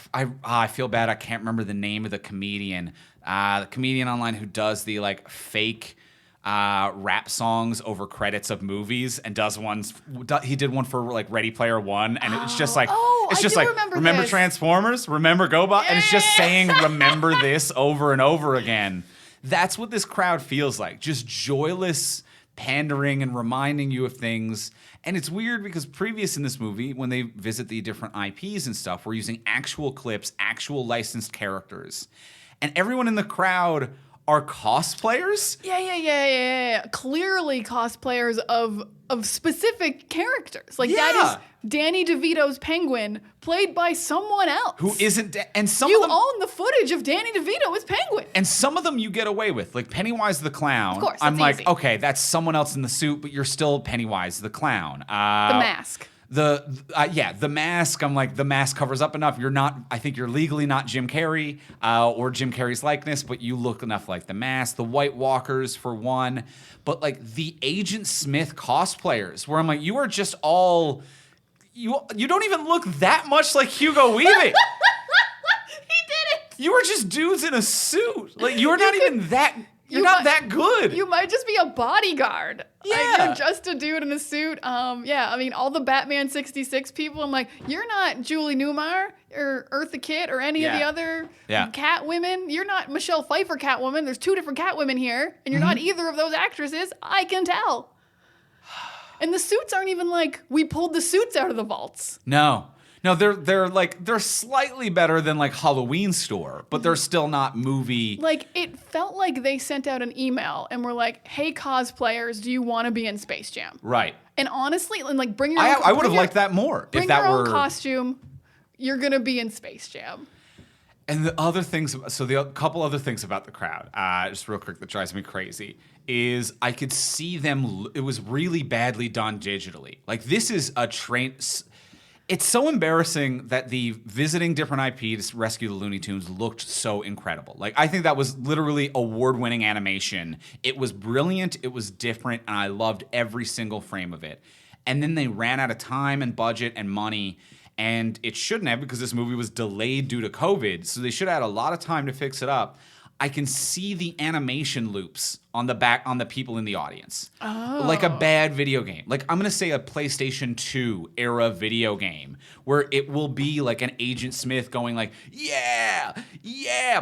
feel bad. I can't remember the name of the comedian. The comedian online who does the like fake rap songs over credits of movies and does ones. He did one for like Ready Player One, and it's just like remember this. Transformers, remember GoBot, and it's just saying remember this over and over again. That's what this crowd feels like. Just joyless pandering and reminding you of things. And it's weird because previous in this movie, when they visit the different IPs and stuff, we're using actual clips, actual licensed characters. And everyone in the crowd are cosplayers? Yeah. Clearly cosplayers of specific characters. Like Yeah. that is Danny DeVito's Penguin played by someone else. Who isn't... and some You of them... own the footage of Danny DeVito as Penguin. And some of them you get away with. Like Pennywise the Clown. Of course, I'm that's like, easy. okay, that's someone else in the suit, but you're still Pennywise the Clown. The Mask. The Mask. I'm like, the mask covers up enough. I think you're legally not Jim Carrey or Jim Carrey's likeness, but you look enough like the Mask. The White Walkers for one, but like the Agent Smith cosplayers, where I'm like, you are just all you don't even look that much like Hugo Weaving. He did it. You are just dudes in a suit. Like you're not even that. You're not that good. You might just be a bodyguard. Yeah. Like, you're just a dude in a suit. I mean, all the Batman 66 people, I'm like, you're not Julie Newmar or Eartha Kitt or any of the other Catwomen. You're not Michelle Pfeiffer Catwoman. There's two different Catwomen here, and you're not either of those actresses. I can tell. And the suits aren't even like, we pulled the suits out of the vaults. No, they're slightly better than like Halloween Store, but they're still not movie. Like, it felt like they sent out an email and were like, hey, cosplayers, do you want to be in Space Jam? Right. And honestly, and like, bring your own, I would have liked that more bring if that your were own costume. You're going to be in Space Jam. And the other things, a couple other things about the crowd, just real quick, that drives me crazy, is I could see them, it was really badly done digitally. Like, this is a train. It's so embarrassing that the visiting different IP to rescue the Looney Tunes looked so incredible. Like, I think that was literally award-winning animation. It was brilliant, it was different, and I loved every single frame of it. And then they ran out of time and budget and money, and it shouldn't have because this movie was delayed due to COVID, so they should have had a lot of time to fix it up. I can see the animation loops on the people in the audience. Like a bad video game. Like I'm going to say a PlayStation 2 era video game where it will be like an Agent Smith going like, yeah,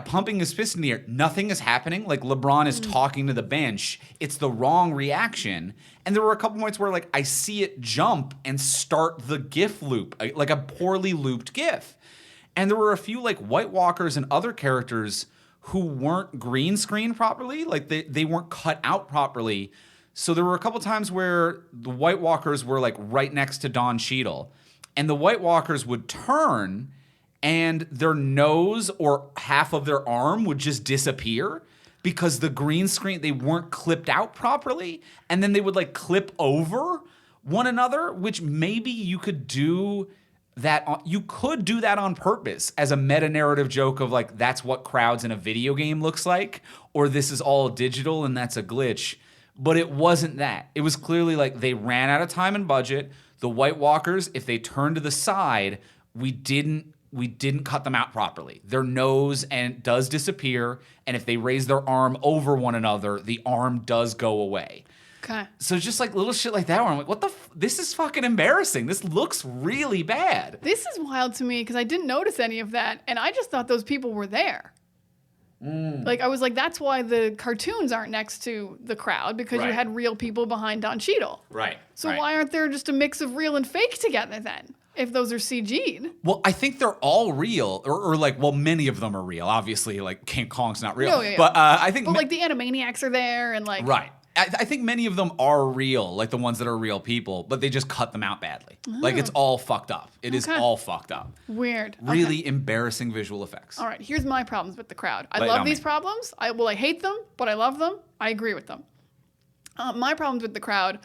pumping his fist in the air. Nothing is happening. Like LeBron is talking to the bench. It's the wrong reaction. And there were a couple points where like I see it jump and start the GIF loop, like a poorly looped GIF. And there were a few like White Walkers and other characters who weren't green screened properly, like they weren't cut out properly. So there were a couple times where the White Walkers were like right next to Don Cheadle, and the White Walkers would turn and their nose or half of their arm would just disappear because the green screen, they weren't clipped out properly, and then they would like clip over one another, which maybe you could do that on purpose as a meta-narrative joke of like, that's what crowds in a video game looks like, or this is all digital and that's a glitch. But it wasn't that. It was clearly like they ran out of time and budget. The White Walkers, if they turned to the side, we didn't cut them out properly. Their nose does disappear, and if they raise their arm over one another, the arm does go away. Okay. So just like little shit like that where I'm like, this is fucking embarrassing. This looks really bad. This is wild to me because I didn't notice any of that, and I just thought those people were there. Like, I was like, that's why the cartoons aren't next to the crowd, because you had real people behind Don Cheadle. Right. So why aren't there just a mix of real and fake together then, if those are CG'd? Well, I think they're all real, or like, well, many of them are real. Obviously, like, King Kong's not real. Yeah. But I think... But, like, the Animaniacs are there, and, like... Right. I think many of them are real, like the ones that are real people, but they just cut them out badly. Like, it's all fucked up. It is all fucked up. Weird. Really embarrassing visual effects. All right, here's my problems with the crowd. I love these problems. I hate them, but I love them. I agree with them. My problems with the crowd,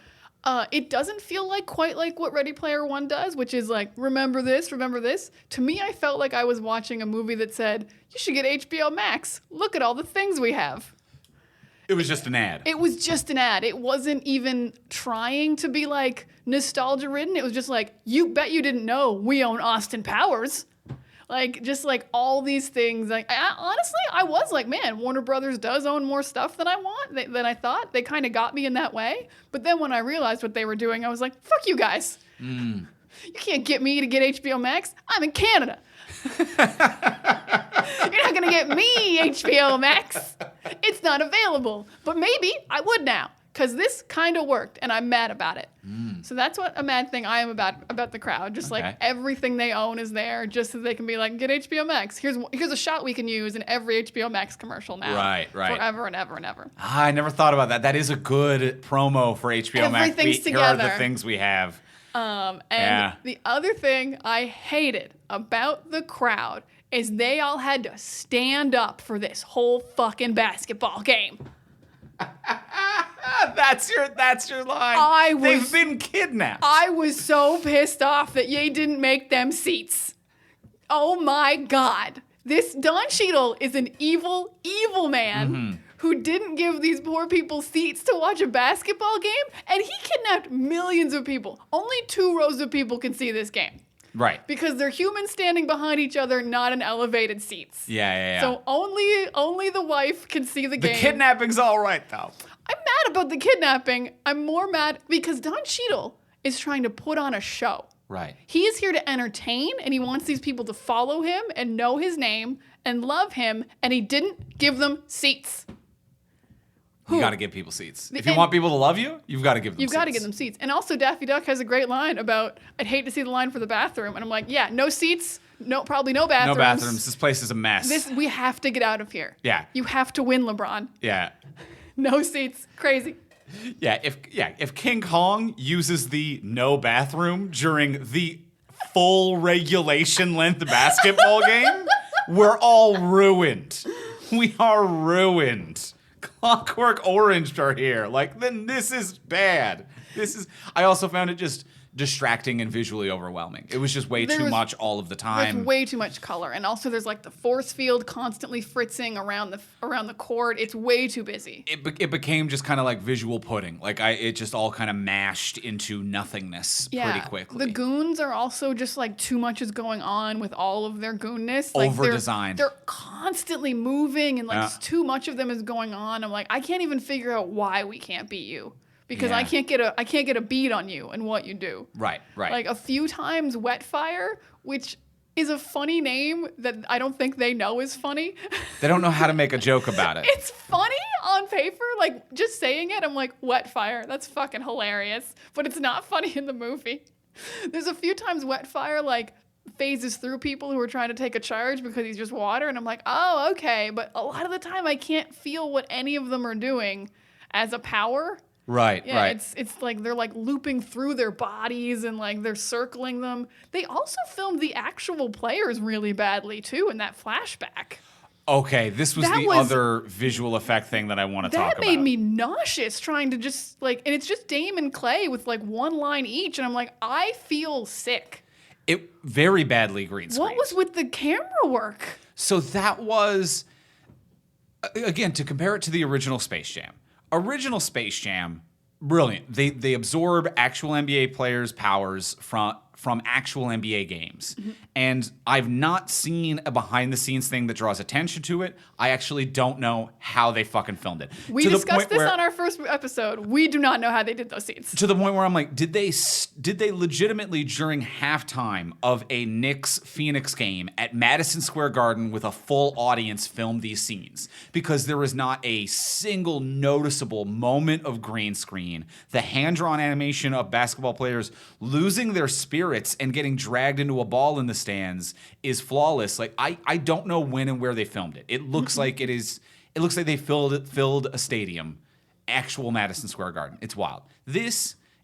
it doesn't feel quite like what Ready Player One does, which is like, remember this, remember this. To me, I felt like I was watching a movie that said, you should get HBO Max. Look at all the things we have. It was just an ad. It was just an ad. It wasn't even trying to be like nostalgia ridden. It was just like, you bet you didn't know we own Austin Powers. Like, just like all these things. Like, honestly, I was like, man, Warner Brothers does own more stuff than I want, than I thought. They kind of got me in that way. But then when I realized what they were doing, I was like, fuck you guys. You can't get me to get HBO Max. I'm in Canada. You're not going to get me HBO Max. It's not available. But maybe I would now, because this kind of worked, and I'm mad about it. So that's what a mad thing I am about the crowd. Just like everything they own is there, just so they can be like, get HBO Max. Here's a shot we can use in every HBO Max commercial now. Right. Forever and ever and ever. I never thought about that. That is a good promo for HBO Max. Everything's Here are together. the things we have. The other thing I hated about the crowd is they all had to stand up for this whole fucking basketball game. That's your line. They've been kidnapped. I was so pissed off that ye didn't make them seats. Oh my God. This Don Cheadle is an evil, evil man who didn't give these poor people seats to watch a basketball game, and he kidnapped millions of people. Only 2 rows of people can see this game. Right. Because they're humans standing behind each other, not in elevated seats. Yeah. So only the wife can see the game. The kidnapping's all right, though. I'm mad about the kidnapping. I'm more mad because Don Cheadle is trying to put on a show. Right. He is here to entertain, and he wants these people to follow him and know his name and love him, and he didn't give them seats. You got to give people seats. If you want people to love you, you've got to give them seats. You've got to give them seats. And also, Daffy Duck has a great line about, I'd hate to see the line for the bathroom. And I'm like, yeah, no seats, probably no bathrooms. No bathrooms. This place is a mess. We have to get out of here. Yeah. You have to win, LeBron. Yeah. No seats. Crazy. Yeah. If King Kong uses the no bathroom during the full regulation length basketball game, we're all ruined. We are ruined. Clockwork Orange are here. Like, then this is bad. I also found it just distracting and visually overwhelming. It was just way too much all of the time. There's way too much color, and also there's like the force field constantly fritzing around the court. It's way too busy. It became just kind of like visual pudding. Like it just all kind of mashed into nothingness pretty quickly. The goons are also just like too much is going on with all of their goonness. Like over-designed. They're constantly moving, and like too much of them is going on. I'm like, I can't even figure out why we can't beat you. Because I can't get a beat on you and what you do. Right. Like a few times Wetfire, which is a funny name that I don't think they know is funny. They don't know how to make a joke about it. It's funny on paper, like just saying it, I'm like, Wetfire, that's fucking hilarious. But it's not funny in the movie. There's a few times Wetfire like phases through people who are trying to take a charge because he's just water, and I'm like, oh, okay. But a lot of the time I can't feel what any of them are doing as a power. Right. It's like they're like looping through their bodies and like they're circling them. They also filmed the actual players really badly too in that flashback. Okay, this was the other visual effect thing that I want to talk about. That made me nauseous trying to just like, and it's just Dame and Clay with like one line each, and I'm like, I feel sick. It very badly green screen. What was with the camera work? So that was, again, to compare it to the original Space Jam. Original Space Jam, brilliant. They absorb actual NBA players' powers from actual NBA games. Mm-hmm. And I've not seen a behind-the-scenes thing that draws attention to it. I actually don't know how they fucking filmed it. We discussed this on our first episode. We do not know how they did those scenes. To the point where I'm like, did they legitimately, during halftime of a Knicks-Phoenix game at Madison Square Garden with a full audience, film these scenes? Because there is not a single noticeable moment of green screen. The hand-drawn animation of basketball players losing their spirits and getting dragged into a ball in the stands is flawless. Like I don't know when and where they filmed it. It looks like it looks like they filled a stadium, actual Madison Square Garden. It's wild. It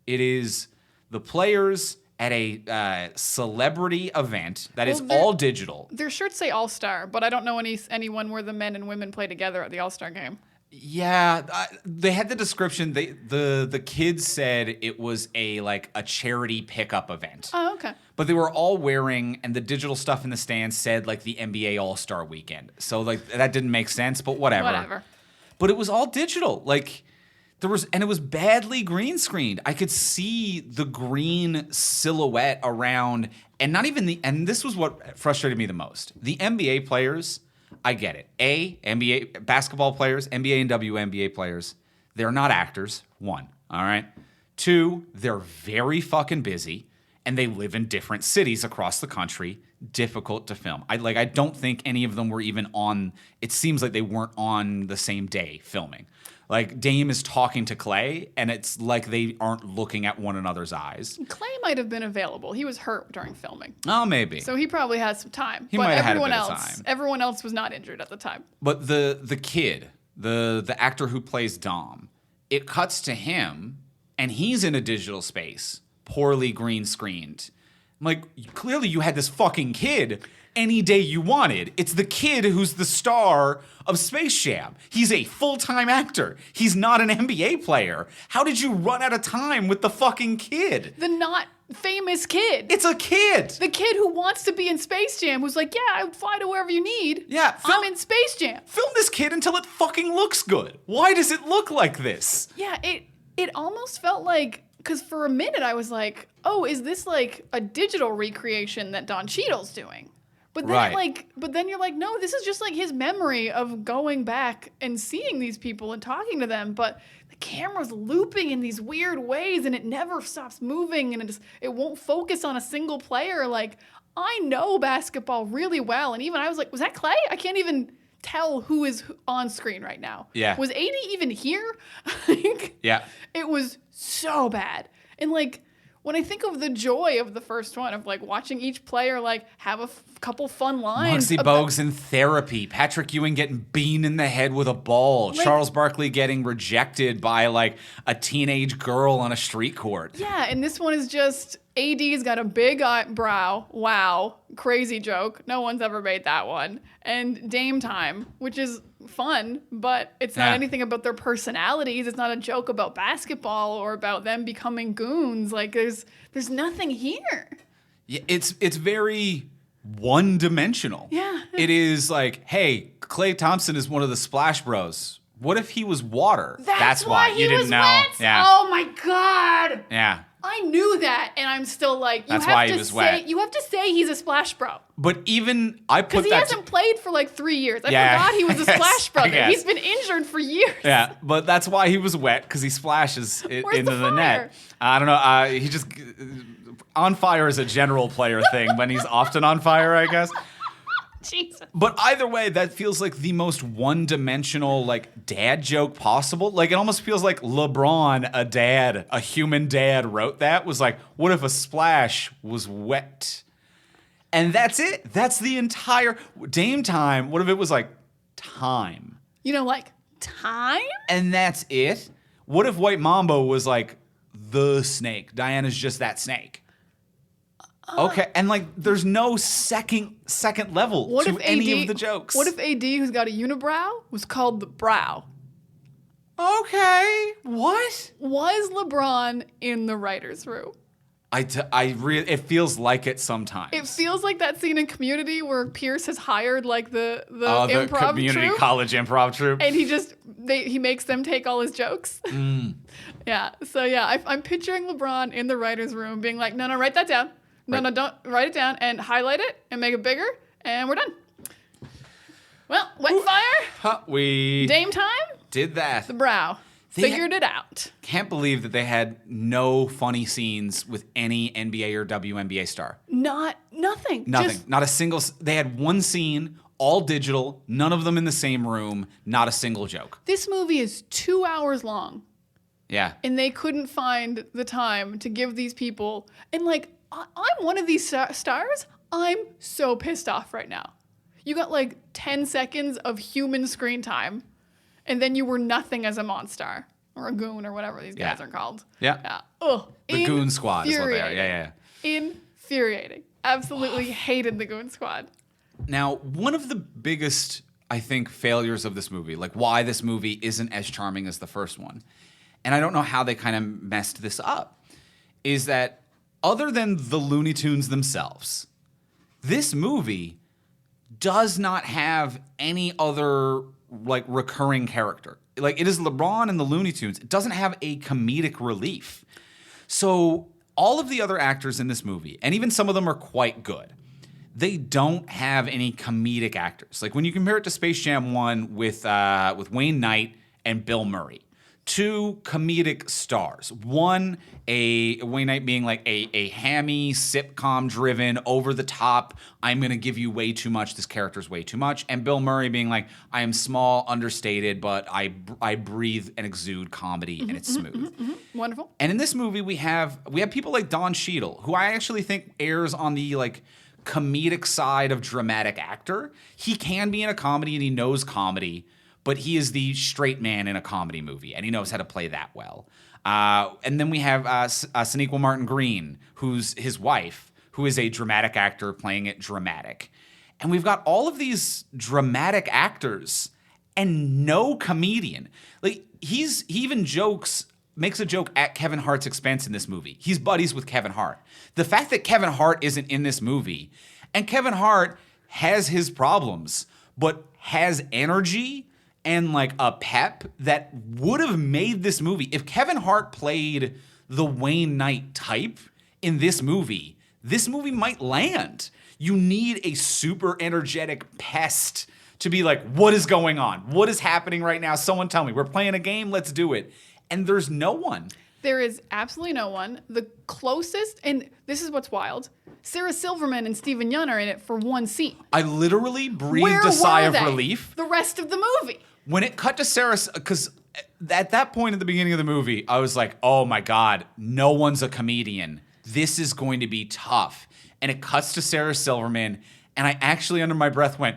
is the players at a celebrity event that is all digital. Their shirts say All-Star, but I don't know anyone where the men and women play together at the All-Star game. Yeah, they had the description. The kids said it was a charity pickup event. Oh, okay. But they were all wearing, and the digital stuff in the stands said like the NBA All-Star Weekend. So like that didn't make sense, but whatever. Whatever. But it was all digital. Like it was badly green screened. I could see the green silhouette around, and not even and this was what frustrated me the most. The NBA players, I get it. NBA basketball players, NBA and WNBA players, they're not actors, one, all right? Two, they're very fucking busy, and they live in different cities across the country, difficult to film. I don't think any of them were even on, it seems like they weren't on the same day filming. Like, Dame is talking to Clay, and it's like they aren't looking at one another's eyes. Clay might have been available. He was hurt during filming. Oh, maybe. So he probably has some time. He might have had a bit of time. Everyone else was not injured at the time. But the kid, the actor who plays Dom, it cuts to him, and he's in a digital space, poorly green screened. I'm like, clearly you had this fucking kid any day you wanted. It's the kid who's the star of Space Jam. He's a full-time actor. He's not an NBA player. How did you run out of time with the fucking kid? The not famous kid. It's a kid. The kid who wants to be in Space Jam, who's like, yeah, I'll fly to wherever you need. Yeah. I'm in Space Jam. Film this kid until it fucking looks good. Why does it look like this? Yeah, it almost felt like, because for a minute I was like, oh, is this like a digital recreation that Don Cheadle's doing? But then but then you're like, no, this is just like his memory of going back and seeing these people and talking to them. But the camera's looping in these weird ways, and it never stops moving, and it won't focus on a single player. Like, I know basketball really well, and even I was like, was that Clay? I can't even tell who is on screen right now. Yeah. Was 80 even here? Yeah. It was so bad. And like, when I think of the joy of the first one, of like watching each player like have a couple fun lines. Muggsy Bogues in therapy. Patrick Ewing getting beamed in the head with a ball. Like, Charles Barkley getting rejected by like a teenage girl on a street court. Yeah, and this one is just AD's got a big eyebrow. Wow. Crazy joke. No one's ever made that one. And Dame Time, which is fun, but it's not anything about their personalities. It's not a joke about basketball or about them becoming goons. Like there's nothing here. Yeah, it's very one-dimensional. Yeah. It is like, hey, Klay Thompson is one of the Splash Bros. What if he was water? That's why you didn't know. Wet? Yeah. Oh my God. Yeah. I knew that, and I'm still like, That's why he was wet. You have to say he's a Splash Bro. But even I put that... Because he hasn't played for like 3 years. I Yeah, forgot he was a I Splash guess, I Brother. guess. He's been injured for years. Yeah, but that's why he was wet, because he splashes into the the net. I don't know. He just... On fire is a general player thing when he's often on fire, I guess. Jesus. But either way, that feels like the most one-dimensional, like, dad joke possible. Like, it almost feels like LeBron, a human dad, wrote that. Was like, what if a splash was wet? And that's it. That's the entire Dame Time. What if it was like time? You know, like time? And that's it? What if White Mamba was like the snake? Diana's just that snake. Okay, and like, there's no second level to any of the jokes. What if AD, who's got a unibrow, was called the Brow? Okay, what? Was LeBron in the writers' room? It feels like it sometimes. It feels like that scene in Community where Pierce has hired like the improv community troupe, college improv troupe, and he makes them take all his jokes. Yeah. So yeah, I'm picturing LeBron in the writers' room being like, no, write that down. No, don't write it down and highlight it and make it bigger, and we're done. Well, wet fire. We Dame Time. Did that. The Brow. Figured it out. Can't believe that they had no funny scenes with any NBA or WNBA star. Nothing. Not a single. They had one scene, all digital, none of them in the same room, not a single joke. This movie is 2 hours long. Yeah. And they couldn't find the time to give these people, and like, I'm one of these stars. I'm so pissed off right now. You got like 10 seconds of human screen time, and then you were nothing as a monster or a goon or whatever these guys are called. Yeah. Ugh. The Goon Squad is what they are. Yeah. Infuriating. Absolutely hated the Goon Squad. Now, one of the biggest, I think, failures of this movie, like why this movie isn't as charming as the first one, and I don't know how they kind of messed this up, is that other than the Looney Tunes themselves, this movie does not have any other like recurring character. Like, it is LeBron and the Looney Tunes. It doesn't have a comedic relief. So all of the other actors in this movie, and even some of them are quite good, they don't have any comedic actors. Like, when you compare it to Space Jam 1 with Wayne Knight and Bill Murray, two comedic stars. One, Wayne Knight being like a hammy, sitcom-driven, over-the-top, I'm going to give you way too much, this character's way too much. And Bill Murray being like, I am small, understated, but I breathe and exude comedy, and it's smooth. Wonderful. And in this movie, we have people like Don Cheadle, who I actually think airs on the like comedic side of dramatic actor. He can be in a comedy, and he knows comedy, but he is the straight man in a comedy movie, and he knows how to play that well. And then we have Sonequa Martin Green, who's his wife, who is a dramatic actor playing it dramatic. And we've got all of these dramatic actors and no comedian. Like, he even makes a joke at Kevin Hart's expense in this movie. He's buddies with Kevin Hart. The fact that Kevin Hart isn't in this movie, and Kevin Hart has his problems, but has energy and like a pep that would have made this movie. If Kevin Hart played the Wayne Knight type in this movie might land. You need a super energetic pest to be like, what is going on? What is happening right now? Someone tell me. We're playing a game. Let's do it. And there's no one. There is absolutely no one. The closest, and this is what's wild, Sarah Silverman and Stephen Yeun are in it for one scene. I literally breathed a sigh of relief. The rest of the movie. When it cut to Sarah, because at that point at the beginning of the movie, I was like, oh my God, no one's a comedian. This is going to be tough. And it cuts to Sarah Silverman, and I actually, under my breath, went,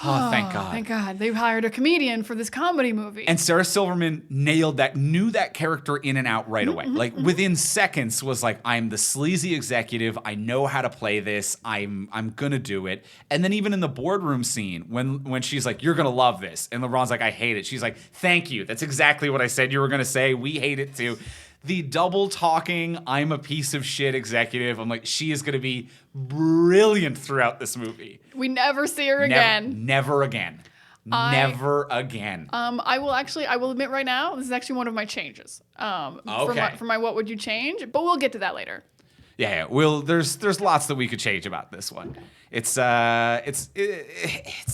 Oh, thank God. Thank God. They've hired a comedian for this comedy movie. And Sarah Silverman nailed that, knew that character in and out right away. Like within seconds was like, I'm the sleazy executive. I know how to play this. I'm gonna do it. And then even in the boardroom scene, when she's like, you're gonna love this, and LeBron's like, I hate it. She's like, thank you. That's exactly what I said you were gonna say. We hate it too. The double talking, I'm a piece of shit executive. I'm like, she is gonna be brilliant throughout this movie. We never see her again. Never again. Never again. I will admit right now, this is actually one of my changes. Okay. For my what would you change? But we'll get to that later. Yeah. Well, there's lots that we could change about this one. It's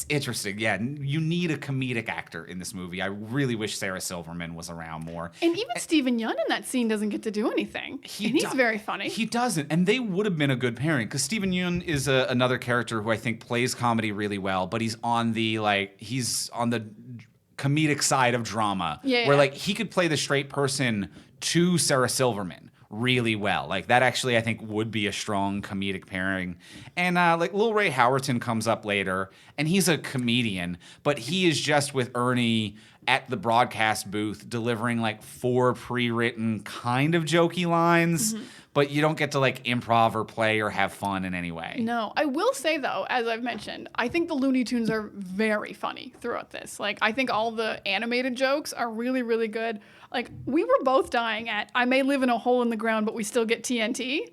interesting. Yeah, you need a comedic actor in this movie. I really wish Sarah Silverman was around more. And even Stephen Yeun in that scene doesn't get to do anything. He's very funny. He doesn't, and they would have been a good pairing because Stephen Yeun is another character who I think plays comedy really well, but he's on the comedic side of drama, where like he could play the straight person to Sarah Silverman really well. Like that actually I think would be a strong comedic pairing. And like Lil Ray Howerton comes up later and he's a comedian, but he is just with Ernie at the broadcast booth delivering like 4 pre-written kind of jokey lines, but you don't get to like improv or play or have fun in any way. No, I will say though, as I've mentioned, I think the Looney Tunes are very funny throughout this. Like I think all the animated jokes are really, really good. Like we were both dying at, I may live in a hole in the ground, but we still get TNT.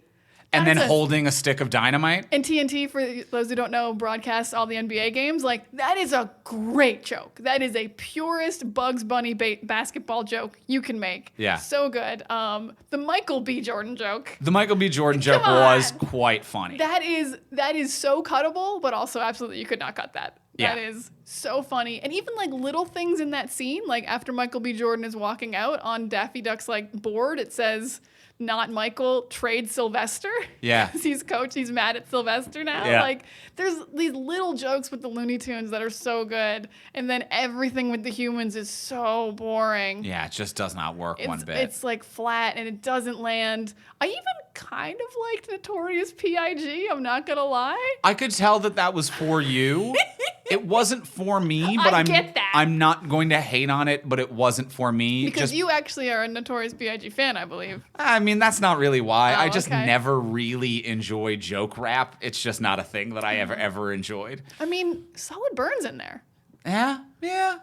And then holding a stick of dynamite. And TNT, for those who don't know, broadcasts all the NBA games. Like, that is a great joke. That is a purest Bugs Bunny basketball joke you can make. Yeah. So good. The Michael B. Jordan joke. The Michael B. Jordan joke was quite funny. That is so cuttable, but also absolutely you could not cut that. Yeah. That is so funny. And even like little things in that scene, like after Michael B. Jordan is walking out on Daffy Duck's like board, it says, not Michael, trade Sylvester. Yeah. He's mad at Sylvester now. Yeah. Like there's these little jokes with the Looney Tunes that are so good. And then everything with the humans is so boring. Yeah, it just does not work one bit. It's like flat and it doesn't land. I even kind of liked Notorious P.I.G. I'm not going to lie. I could tell that was for you. It wasn't for me, but I get that. I'm not going to hate on it, but it wasn't for me. Because you actually are a Notorious B.I.G. fan, I believe. I mean, that's not really why. Oh, I just okay. never really enjoy joke rap. It's just not a thing that I ever enjoyed. I mean, Solid Burns in there. Yeah. Yeah,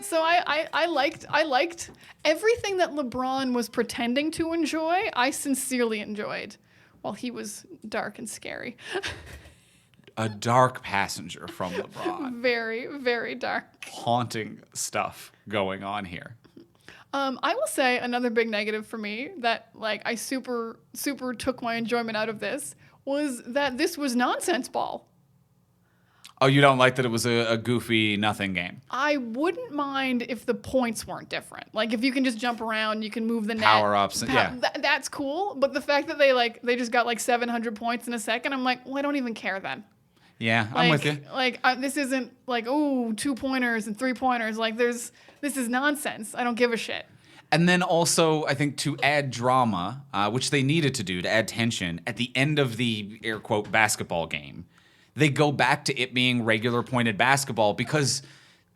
so I liked everything that LeBron was pretending to enjoy. I sincerely enjoyed, while he was dark and scary. A dark passenger from LeBron. Very, very dark. Haunting stuff going on here. I will say another big negative for me that like I super took my enjoyment out of this was that this was nonsense ball. Oh, you don't like that it was a goofy nothing game? I wouldn't mind if the points weren't different. Like if you can just jump around, you can move the net. Power-ups, yeah. That's cool. But the fact that they just got like 700 points in a second, I'm like, well, I don't even care then. Yeah, I'm with you. Like this isn't like, 2-pointers and 3-pointers. Like this is nonsense. I don't give a shit. And then also, I think to add drama, which they needed to do to add tension, at the end of the air quote basketball game, they go back to it being regular pointed basketball because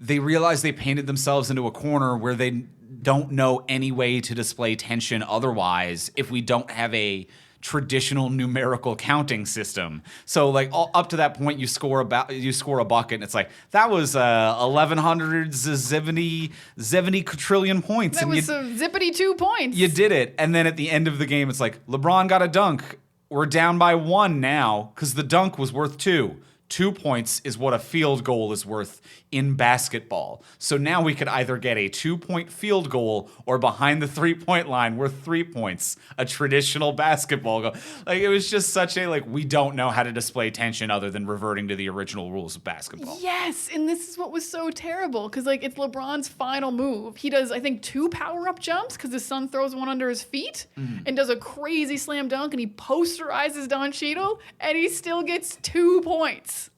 they realize they painted themselves into a corner where they don't know any way to display tension otherwise if we don't have a traditional numerical counting system. So like up to that point you score a bucket and it's like that was 1170 quadrillion points. That and was some zippity 2 points. You did it. And then at the end of the game it's like LeBron got a dunk. We're down by 1 now because the dunk was worth 2. 2 points is what a field goal is worth in basketball. So now we could either get a 2-point field goal or behind the 3-point line worth 3 points, a traditional basketball goal. Like it was just such a we don't know how to display tension other than reverting to the original rules of basketball. Yes, and this is what was so terrible because it's LeBron's final move. He does I think 2 power-up jumps because his son throws one under his feet and does a crazy slam dunk and he posterizes Don Cheadle and he still gets 2 points.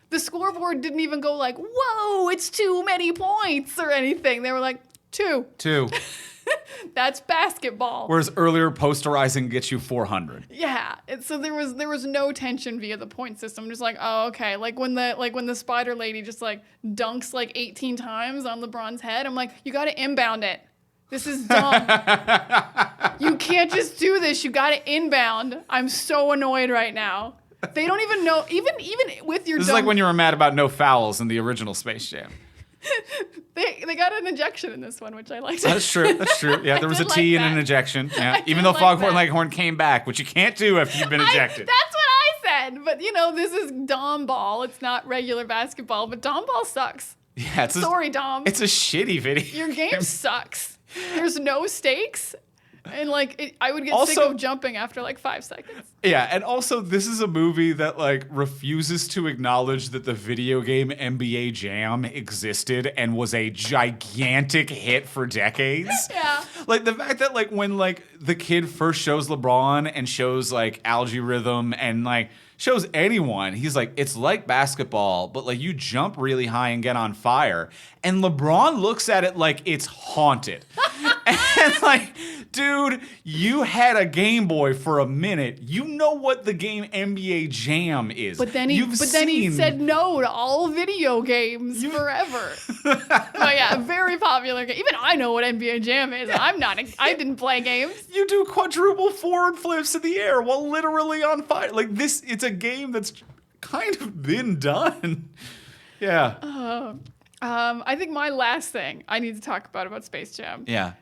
The scoreboard didn't even go like, whoa, it's too many points or anything. They were like, 2. 2. That's basketball. Whereas earlier posterizing gets you 400. Yeah. So there was no tension via the point system. Just like, oh, okay. Like when the spider lady just like dunks like 18 times on LeBron's head, I'm like, you got to inbound it. This is dumb. You can't just do this. You got to inbound. I'm so annoyed right now. They don't even know, even with your This is like when you were mad about no fouls in the original Space Jam. They got an ejection in this one, which I liked. That's true. That's true. Yeah, there was a did T like and an that. ejection. Yeah, I even did though like Foghorn that. Leghorn came back, which you can't do after you've been ejected. That's what I said. But this is Dom ball. It's not regular basketball, but Dom ball sucks. Yeah, Sorry, Dom. It's a shitty video. Your game sucks. There's no stakes. And I would get sick Also- of jumping after 5 seconds. Yeah, and also this is a movie that refuses to acknowledge that the video game NBA Jam existed and was a gigantic hit for decades. Yeah. The fact that when the kid first shows LeBron and shows Algae Rhythm and shows anyone, he's like, it's like basketball, but you jump really high and get on fire. And LeBron looks at it like it's haunted. And dude, you had a Game Boy for a minute. You know what the game NBA Jam is. But then he said no to all video games forever. But yeah, a very popular game. Even I know what NBA Jam is. Yeah. I didn't play games. You do quadruple forward flips in the air while literally on fire. It's a game that's kind of been done. Yeah. I think my last thing I need to talk about Space Jam. Yeah.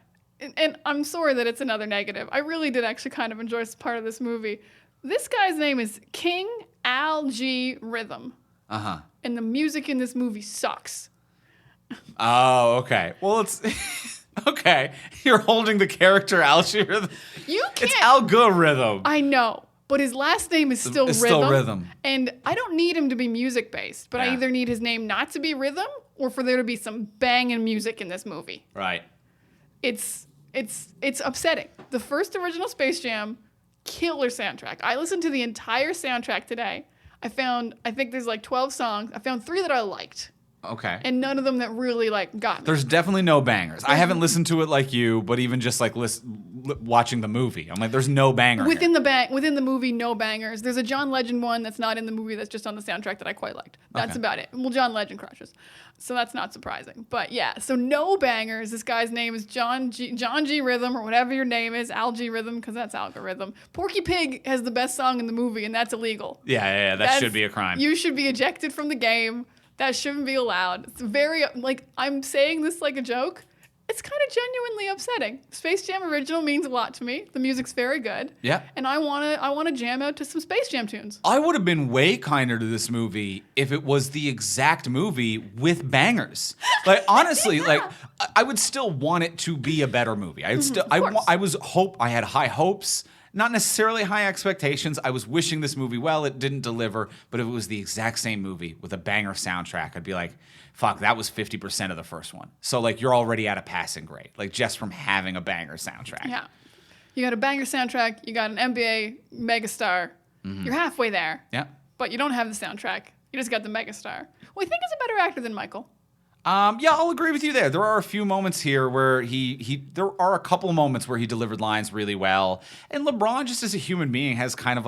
And I'm sorry that it's another negative. I really did actually kind of enjoy this part of this movie. This guy's name is King Algae Rhythm. Uh-huh. And the music in this movie sucks. Oh, okay. Well, it's... okay. You're holding the character Algae Rhythm. You can't... It's algorithm. I know. But his last name is still It's Rhythm. still Rhythm. And I don't need him to be music-based. But I Yeah. either need his name not to be Rhythm or for there to be some banging music in this movie. Right. It's upsetting. The first original Space Jam, killer soundtrack. I listened to the entire soundtrack today. I think there's 12 songs. I found 3 that I liked. Okay. And none of them that really got me. There's definitely no bangers. I haven't listened to it like you, but even just watching the movie, I'm like, there's no banger. Within the movie, no bangers. There's a John Legend one that's not in the movie that's just on the soundtrack that I quite liked. That's Okay. about it. Well, John Legend crushes. So that's not surprising. But yeah, so no bangers. This guy's name is John G Rhythm or whatever your name is, Algae Rhythm, because that's algorithm. Porky Pig has the best song in the movie, and that's illegal. Yeah, that should be a crime. You should be ejected from the game. That shouldn't be allowed. It's very, I'm saying this like a joke. It's kind of genuinely upsetting. Space Jam original means a lot to me. The music's very good. Yeah. And I wanna jam out to some Space Jam tunes. I would have been way kinder to this movie if it was the exact movie with bangers. Honestly, I would still want it to be a better movie. I had high hopes. Not necessarily high expectations. I was wishing this movie well. It didn't deliver. But if it was the exact same movie with a banger soundtrack, I'd be like, fuck, that was 50% of the first one. So, you're already at a passing grade. Just from having a banger soundtrack. Yeah. You got a banger soundtrack. You got an NBA megastar. Mm-hmm. You're halfway there. Yeah. But you don't have the soundtrack. You just got the megastar. Well, I think he's a better actor than Michael. Yeah, I'll agree with you there. There are a few moments here where there are a couple of moments where he delivered lines really well. And LeBron, just as a human being, has kind of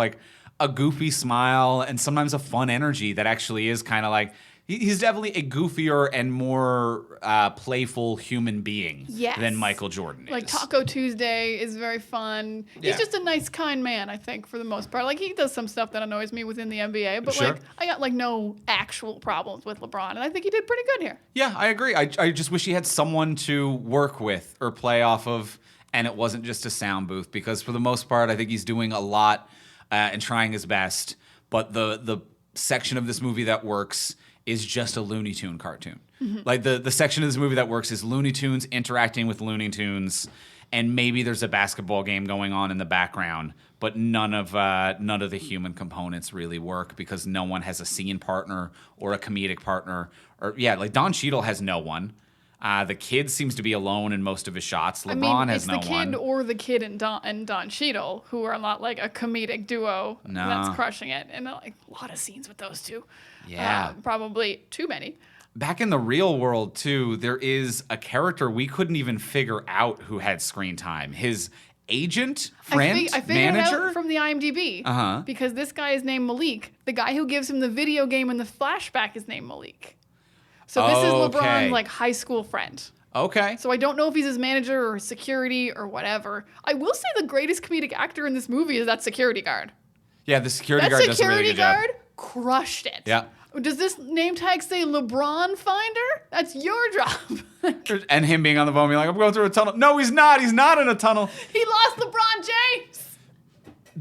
a goofy smile and sometimes a fun energy that actually is kind of he's definitely a goofier and more playful human being than Michael Jordan is. Taco Tuesday is very fun. Yeah. He's just a nice, kind man, I think, for the most part. He does some stuff that annoys me within the NBA, but Sure. I got no actual problems with LeBron, and I think he did pretty good here. Yeah, I agree. I just wish he had someone to work with or play off of, and it wasn't just a sound booth, because for the most part, I think he's doing a lot and trying his best, but the section of this movie that works is just a Looney Tune cartoon. Mm-hmm. The section of this movie that works is Looney Tunes interacting with Looney Tunes, and maybe there's a basketball game going on in the background, but none of the human components really work because no one has a scene partner or a comedic partner. Don Cheadle has no one. The kid seems to be alone in most of his shots. LeBron has no one. It's the kid or the kid and Don Cheadle who are not a comedic duo that's crushing it. And a lot of scenes with those two. Yeah. Probably too many. back in the real world, too, there is a character we couldn't even figure out who had screen time. His agent, friend, I figured manager? it out from the IMDb. Uh-huh. Because this guy is named Malik. The guy who gives him the video game in the flashback is named Malik. So this is Okay. LeBron's like high school friend. Okay. So I don't know if he's his manager or security or whatever. I will say the greatest comedic actor in this movie is that security guard. Yeah, the security That guard does a really security good job. guard crushed it. Yeah. Does this name tag say LeBron Finder? That's your job. And him being on the phone being like, I'm going through a tunnel. No, he's not. He's not in a tunnel. He lost LeBron James.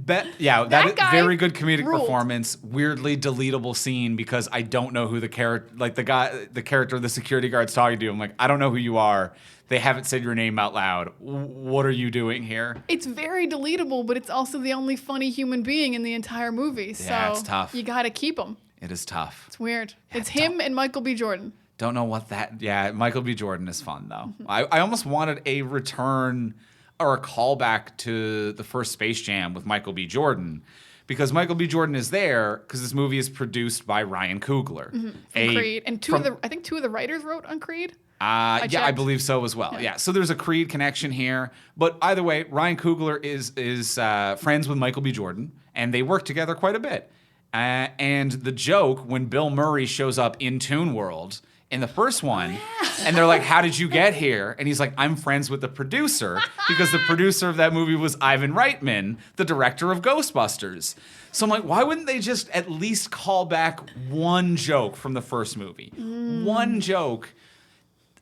That That is guy very good comedic ruled. performance. Weirdly deletable scene because I don't know who the character, like the character the security guard's talking to. I'm like, I don't know who you are. They haven't said your name out loud. What are you doing here? It's very deletable, but it's also the only funny human being in the entire movie. So Yeah, it's tough. You got to keep him. It is tough. It's weird. It's him and Michael B. Jordan. Don't know what that. Yeah, Michael B. Jordan is fun though. Mm-hmm. I almost wanted a return or a callback to the first Space Jam with Michael B. Jordan, because Michael B. Jordan is there because this movie is produced by Ryan Coogler, From Creed. And I think two of the writers wrote on Creed. Yeah, I checked. believe so as well. Yeah, so there's a Creed connection here. But either way, Ryan Coogler is friends with Michael B. Jordan, and they work together quite a bit. And the joke when Bill Murray shows up in Toon World in the first one, and they're like, how did you get here? And he's like, I'm friends with the producer, because the producer of that movie was Ivan Reitman, the director of Ghostbusters. So I'm like, why wouldn't they just at least call back one joke from the first movie? One joke.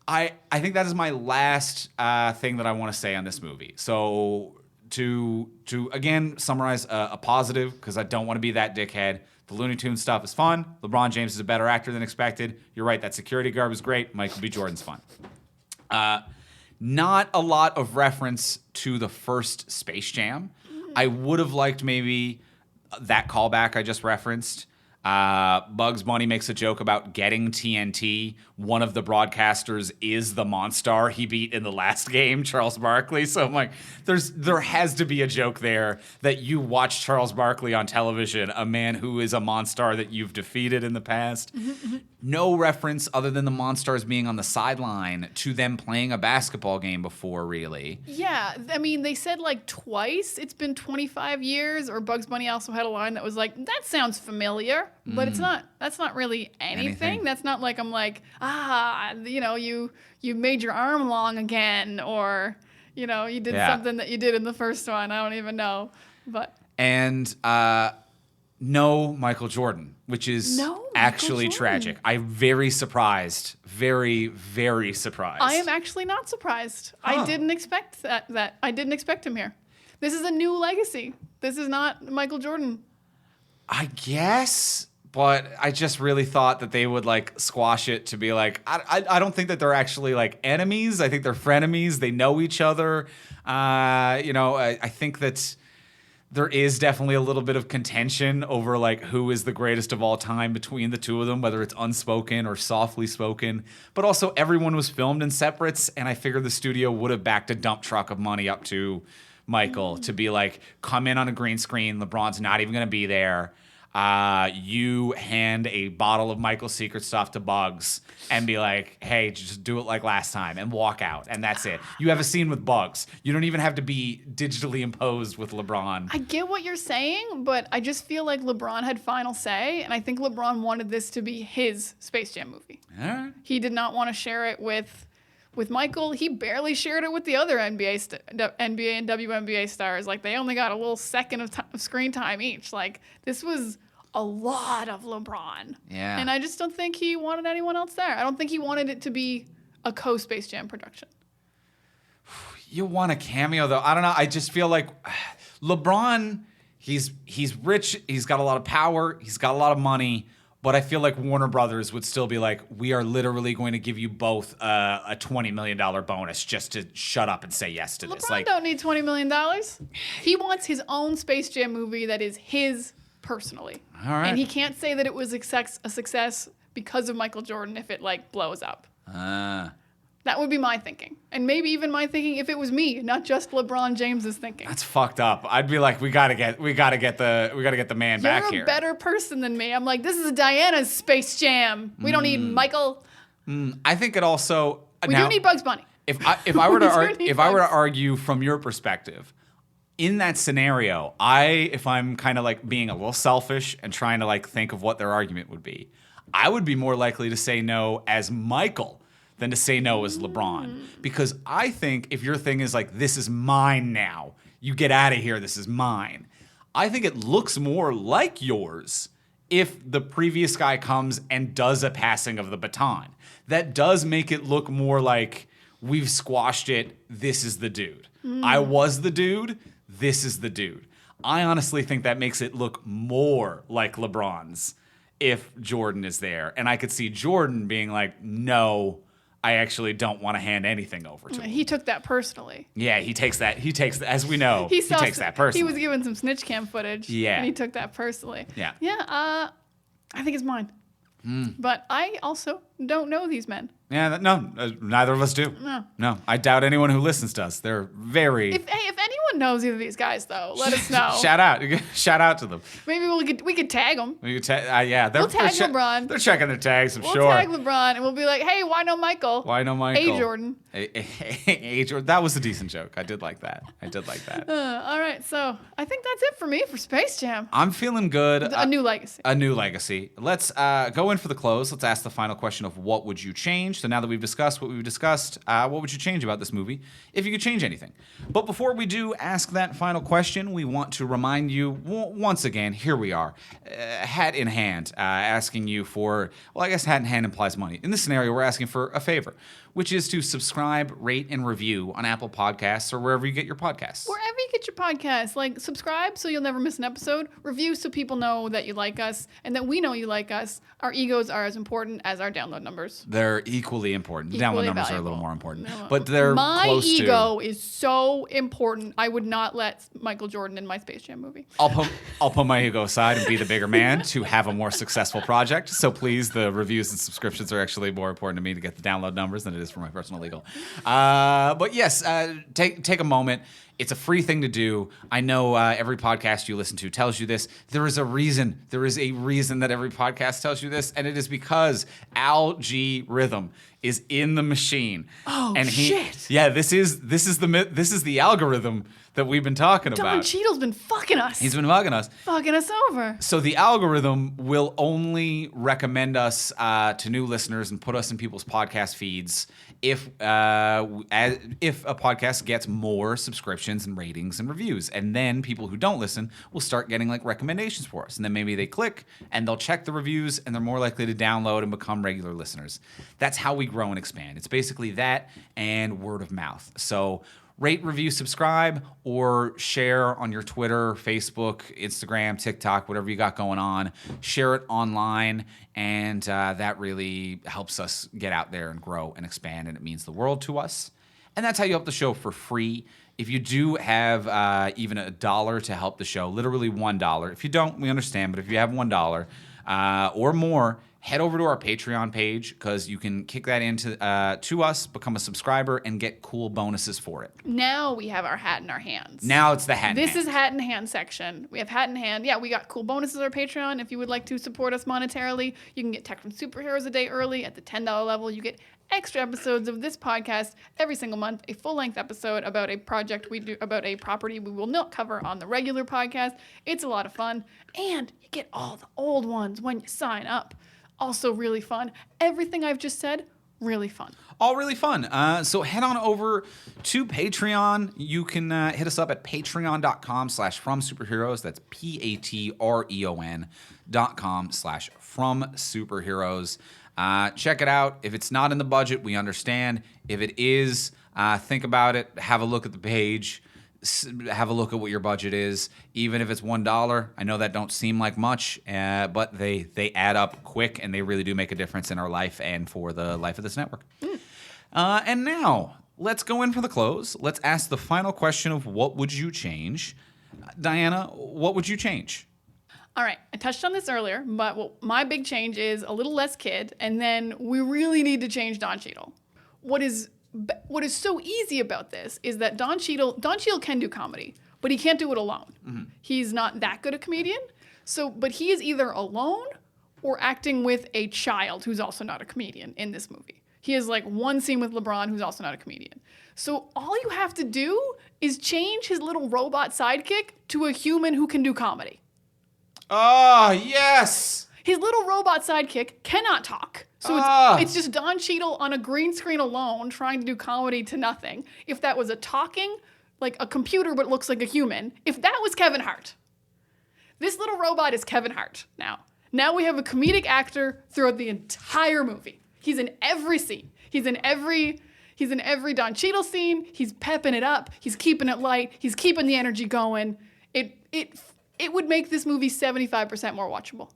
I think that is my last thing that I want to say on this movie. So to again summarize a positive, because I don't want to be that dickhead. The Looney Tunes stuff is fun. LeBron James is a better actor than expected. You're right, that security guard was great. Michael B. Jordan's fun. Not a lot of reference to the first Space Jam. I would have liked maybe that callback I just referenced. Bugs Bunny makes a joke about getting TNT. One of the broadcasters is the Monstar he beat in the last game, Charles Barkley. So I'm like, there has to be a joke there that you watch Charles Barkley on television, a man who is a Monstar that you've defeated in the past. No reference other than the Monstars being on the sideline to them playing a basketball game before, really. Yeah, I mean, they said like twice it's been 25 years, or Bugs Bunny also had a line that was like, that sounds familiar, but it's not. That's not really anything. That's not like I'm like, you made your arm long again, or, you did something that you did in the first one. I don't even know, but. And no Michael Jordan, which is actually tragic. I'm very surprised. Very, very surprised. I am actually not surprised. I didn't expect that. I didn't expect him here. This is a new legacy. This is not Michael Jordan. I guess, but I just really thought that they would like squash it to be like, I don't think that they're actually like enemies. I think they're frenemies. They know each other. I think that there is definitely a little bit of contention over like who is the greatest of all time between the two of them, whether it's unspoken or softly spoken. But also everyone was filmed in separates, and I figured the studio would have backed a dump truck of money up to Michael to be like, come in on a green screen. LeBron's not even going to be there. You hand a bottle of Michael's secret stuff to Bugs and be like, hey, just do it like last time, and walk out. And that's it. You have a scene with Bugs. You don't even have to be digitally imposed with LeBron. I get what you're saying, but I just feel like LeBron had final say, and I think LeBron wanted this to be his Space Jam movie. All right. He did not want to share it with Michael. He barely shared it with the other NBA and WNBA stars. Like, they only got a little second of screen time each. Like, this was a lot of LeBron. Yeah. And I just don't think he wanted anyone else there. I don't think he wanted it to be a co-Space Jam production. You want a cameo, though. I don't know. I just feel like LeBron, he's rich. He's got a lot of power. He's got a lot of money. But I feel like Warner Brothers would still be like, we are literally going to give you both a $20 million bonus just to shut up and say yes to this. LeBron don't need $20 million. He wants his own Space Jam movie that is his personally. All right. And he can't say that it was a success because of Michael Jordan if it like blows up. That would be my thinking. And maybe even my thinking if it was me, not just LeBron James's thinking. That's fucked up. I'd be like, we gotta get the man back here. You're a better person than me. I'm like, this is Diana's Space Jam. We don't need Michael. I think it also We do need Bugs Bunny. If I were to need if I were to bugs. argue from your perspective, in that scenario, if I'm kind of like being a little selfish and trying to like think of what their argument would be, I would be more likely to say no as Michael than to say no as LeBron. Because I think if your thing is like, this is mine now, you get out of here, this is mine. I think it looks more like yours if the previous guy comes and does a passing of the baton. That does make it look more like we've squashed it, this is the dude. I was the dude, this is the dude. I honestly think that makes it look more like LeBron's if Jordan is there. And I could see Jordan being like, no, I actually don't want to hand anything over to him. He took that personally. Yeah, he takes that, as we know, he takes that personally. He was given some snitch cam footage. Yeah. And he took that personally. Yeah. Yeah, I think it's mine. But I also don't know these men. Yeah, neither of us do. No, I doubt anyone who listens does. They're very... If anyone knows either of these guys, though, let us know. Shout out to them. Maybe we could tag them. We'll tag LeBron. They're checking their tags, I'm We'll sure. tag LeBron, and we'll be like, hey, why no Michael? Why no Michael? Hey, Jordan. Hey, Jordan. That was a decent joke. I did like that. All right, so I think that's it for me for Space Jam. I'm feeling good. A new legacy. A new legacy. Let's go in for the close. Let's ask the final question of what would you change? So now that we've discussed what we've discussed, what would you change about this movie if you could change anything? But before we do ask that final question, we want to remind you once again, here we are, hat in hand, asking you for, well, I guess hat in hand implies money. In this scenario, we're asking for a favor, which is to subscribe, rate, and review on Apple Podcasts or wherever you get your podcasts. Wherever you get your podcasts, like subscribe so you'll never miss an episode, review so people know that you like us and that we know you like us. Our egos are as important as our download numbers. They're equally important. Download numbers valuable. are a little more important, but they're my close to... ego is so important. I would not let Michael Jordan in my Space Jam movie. I'll put my ego aside and be the bigger man to have a more successful project. So please, the reviews and subscriptions are actually more important to me to get the download numbers than it is for my personal ego. But yes, take a moment. It's a free thing to do. I know every podcast you listen to tells you this. There is a reason. There is a reason that every podcast tells you this, and it is because Al G Rhythm is in the machine. Oh, and shit! Yeah, this is the algorithm that we've been talking about. Don Cheadle's been fucking us. He's been bugging us. Fucking us over. So the algorithm will only recommend us to new listeners and put us in people's podcast feeds if a podcast gets more subscriptions and ratings and reviews. And then people who don't listen will start getting like recommendations for us. And then maybe they click and they'll check the reviews and they're more likely to download and become regular listeners. That's how we grow and expand. It's basically that and word of mouth. So rate, review, subscribe, or share on your Twitter, Facebook, Instagram, TikTok, whatever you got going on. Share it online, and that really helps us get out there and grow and expand, and it means the world to us. And that's how you help the show for free. If you do have even $1 to help the show, literally $1. If you don't, we understand, but if you have $1 or more, head over to our Patreon page because you can kick that into to us, become a subscriber, and get cool bonuses for it. Now we have our hat in our hands. Now it's the hat in hand. This is hat in hand section. We have hat in hand. Yeah, we got cool bonuses on our Patreon. If you would like to support us monetarily, you can get Tech from Superheroes a day early at the $10 level. You get extra episodes of this podcast every single month, a full-length episode about a project we do, about a property we will not cover on the regular podcast. It's a lot of fun. And you get all the old ones when you sign up. Also really fun. Everything I've just said, really fun. All really fun. So head on over to Patreon. You can hit us up at patreon.com/fromsuperheroes. That's patreon.com/fromsuperheroes. Check it out. If it's not in the budget, we understand. If it is, think about it. Have a look at the page. Have a look at what your budget is. Even if it's $1, I know that don't seem like much, but they add up quick, and they really do make a difference in our life and for the life of this network. And now, let's go in for the close. Let's ask the final question of what would you change? Diana, what would you change? All right, I touched on this earlier, but my big change is a little less kid, and then we really need to change Don Cheadle. What is so easy about this is that Don Cheadle can do comedy, but he can't do it alone. Mm-hmm. He's not that good a comedian. But he is either alone or acting with a child who's also not a comedian in this movie. He has like one scene with LeBron, who's also not a comedian. So all you have to do is change his little robot sidekick to a human who can do comedy. Oh, yes. His little robot sidekick cannot talk. So it's just Don Cheadle on a green screen alone trying to do comedy to nothing. If that was a talking, like a computer but looks like a human, if that was Kevin Hart. This little robot is Kevin Hart now. Now we have a comedic actor throughout the entire movie. He's in every scene. He's in every Don Cheadle scene. He's pepping it up. He's keeping it light. He's keeping the energy going. It would make this movie 75% more watchable.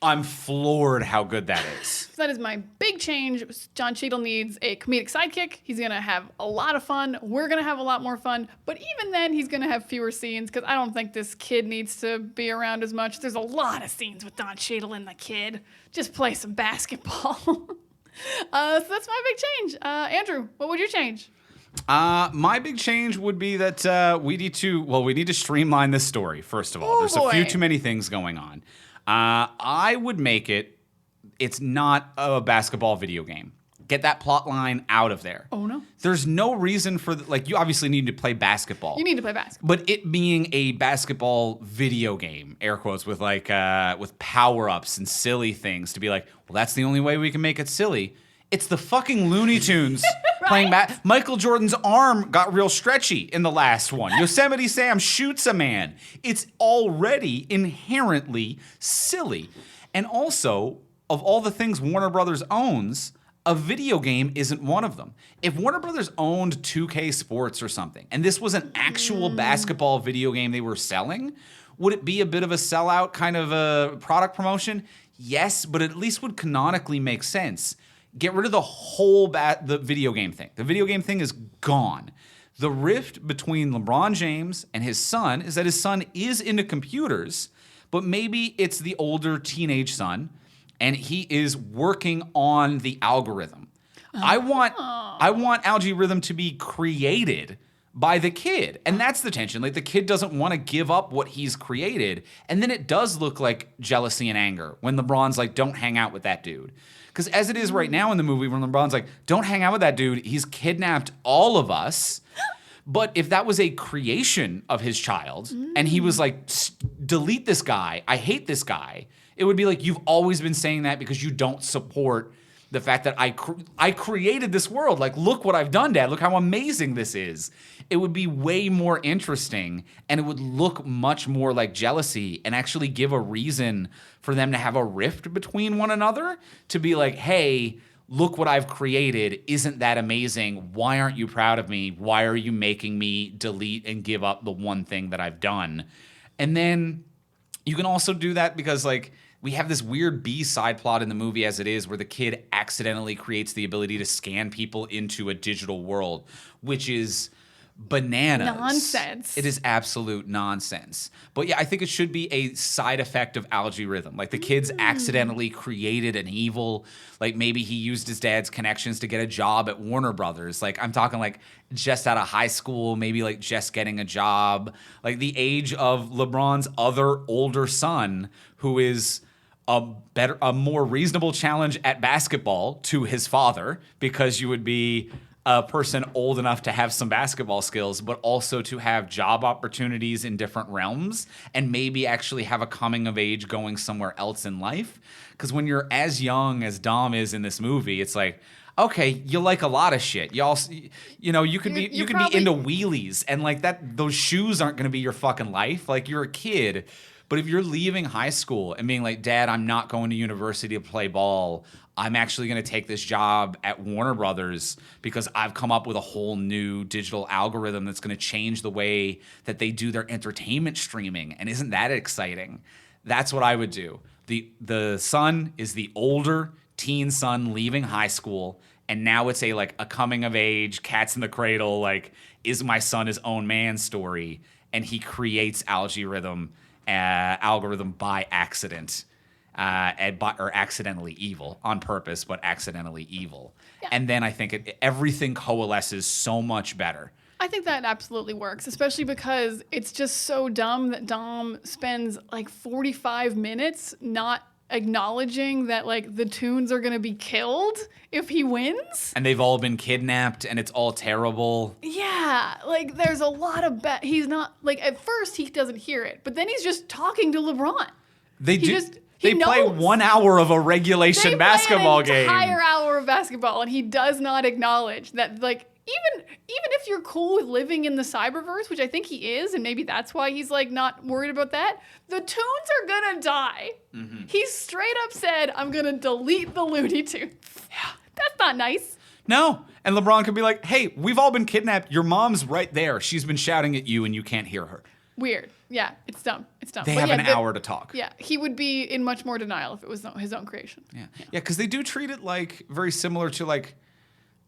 I'm floored how good that is. So that is my big change. John Cheadle needs a comedic sidekick. He's going to have a lot of fun. We're going to have a lot more fun. But even then, he's going to have fewer scenes because I don't think this kid needs to be around as much. There's a lot of scenes with Don Cheadle and the kid. Just play some basketball. So that's my big change. Andrew, what would you change? My big change would be that we need to streamline this story, first of all. There's a few too many things going on. I would make it's not a basketball video game. Get that plot line out of there. Oh, no. There's no reason for, you obviously need to play basketball. You need to play basketball. But it being a basketball video game, air quotes, with with power-ups and silly things to be like, well, that's the only way we can make it silly. It's the fucking Looney Tunes playing back. Michael Jordan's arm got real stretchy in the last one. Yosemite Sam shoots a man. It's already inherently silly. And also, of all the things Warner Brothers owns, a video game isn't one of them. If Warner Brothers owned 2K Sports or something, and this was an actual basketball video game they were selling, would it be a bit of a sellout kind of a product promotion? Yes, but it at least would canonically make sense. Get rid of the whole the video game thing. The video game thing is gone. The rift between LeBron James and his son is that his son is into computers, but maybe it's the older teenage son, and he is working on the algorithm. I want algorithm to be created by the kid, and that's the tension. Like, the kid doesn't want to give up what he's created, and then it does look like jealousy and anger when LeBron's like, don't hang out with that dude. Because as it is right now in the movie, when LeBron's like, don't hang out with that dude, he's kidnapped all of us. But if that was a creation of his child, and he was like, delete this guy, I hate this guy, it would be like, you've always been saying that because you don't support the fact that I created this world. Like, look what I've done, Dad. Look how amazing this is. It would be way more interesting, and it would look much more like jealousy and actually give a reason for them to have a rift between one another, to be like, hey, look what I've created. Isn't that amazing? Why aren't you proud of me? Why are you making me delete and give up the one thing that I've done? And then you can also do that because, like, we have this weird B side plot in the movie as it is, where the kid accidentally creates the ability to scan people into a digital world, which is bananas. Nonsense. It is absolute nonsense. But yeah, I think it should be a side effect of algorithm. Like, the kid's accidentally created an evil, like, maybe he used his dad's connections to get a job at Warner Brothers. Like, I'm talking like just out of high school, maybe like just getting a job. Like, the age of LeBron's other older son, who is a more reasonable challenge at basketball to his father, because you would be a person old enough to have some basketball skills, but also to have job opportunities in different realms and maybe actually have a coming of age going somewhere else in life. Because when you're as young as Dom is in this movie, it's like, okay, you like a lot of shit. You could be into wheelies, and like that, those shoes aren't going to be your fucking life. Like, you're a kid. But if you're leaving high school and being like, Dad, I'm not going to university to play ball, I'm actually going to take this job at Warner Brothers because I've come up with a whole new digital algorithm that's going to change the way that they do their entertainment streaming. And isn't that exciting? That's what I would do. The son is the older teen son leaving high school, and now it's a coming of age, cats in the cradle, like, is my son his own man story, and he creates algorithm by accident, or accidentally evil, on purpose, but accidentally evil. Yeah. And then I think everything coalesces so much better. I think that absolutely works, especially because it's just so dumb that Dom spends like 45 minutes not acknowledging that like the Toons are gonna be killed if he wins. And they've all been kidnapped, and it's all terrible. Yeah, like there's a lot of he's not like at first he doesn't hear it, but then he's just talking to LeBron. They He do. just- he They play knows. 1 hour of a regulation They basketball play an game. entire hour of basketball, and he does not acknowledge that like even if you're cool with living in the cyberverse, which I think he is, and maybe that's why he's like not worried about that, the Toons are gonna die. He straight up said, I'm gonna delete the Looney Tunes. Yeah. That's not nice. No. And LeBron could be like, hey, we've all been kidnapped. Your mom's right there. She's been shouting at you, and you can't hear her. Weird. Yeah, it's dumb. It's dumb. They But have yeah, an hour to talk. Yeah, he would be in much more denial if it was his own creation. Yeah, because they do treat it like very similar to like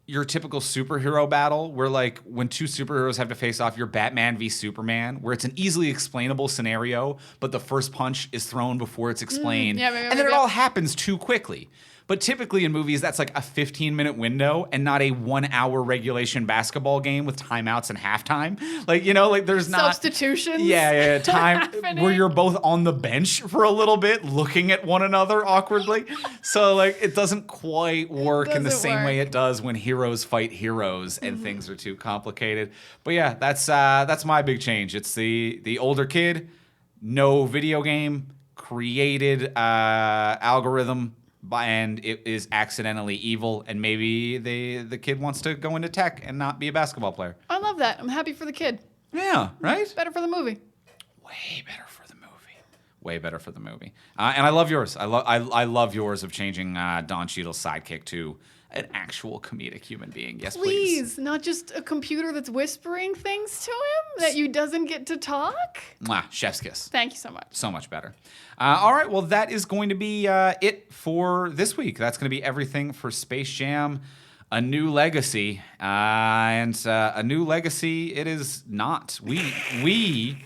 your typical superhero battle, where like when two superheroes have to face off, you're Batman v Superman, where it's an easily explainable scenario, but the first punch is thrown before it's explained, and then it all happens too quickly. But typically in movies, that's like a 15-minute window and not a 1 hour regulation basketball game with timeouts and halftime. Like, you know, like there's not substitutions. Yeah, time happening. where you're both on the bench for a little bit, looking at one another awkwardly. So like it doesn't quite work in the doesn't same way work. it does when heroes fight heroes and things are too complicated. But yeah, that's my big change. It's the older kid, no video game, created algorithm. And it is accidentally evil, and maybe the kid wants to go into tech and not be a basketball player. I love that. I'm happy for the kid. Yeah, right? Better for the movie. Way better for the movie. Way better for the movie. And I love yours. I love yours of changing Don Cheadle's sidekick to an actual comedic human being. Yes, please. Please, not just a computer that's whispering things to him that you doesn't get to talk. Mwah, chef's kiss. Thank you so much. So much better. All right, well, that is going to be it for this week. That's going to be everything for Space Jam: A New Legacy. And a new legacy it is not. We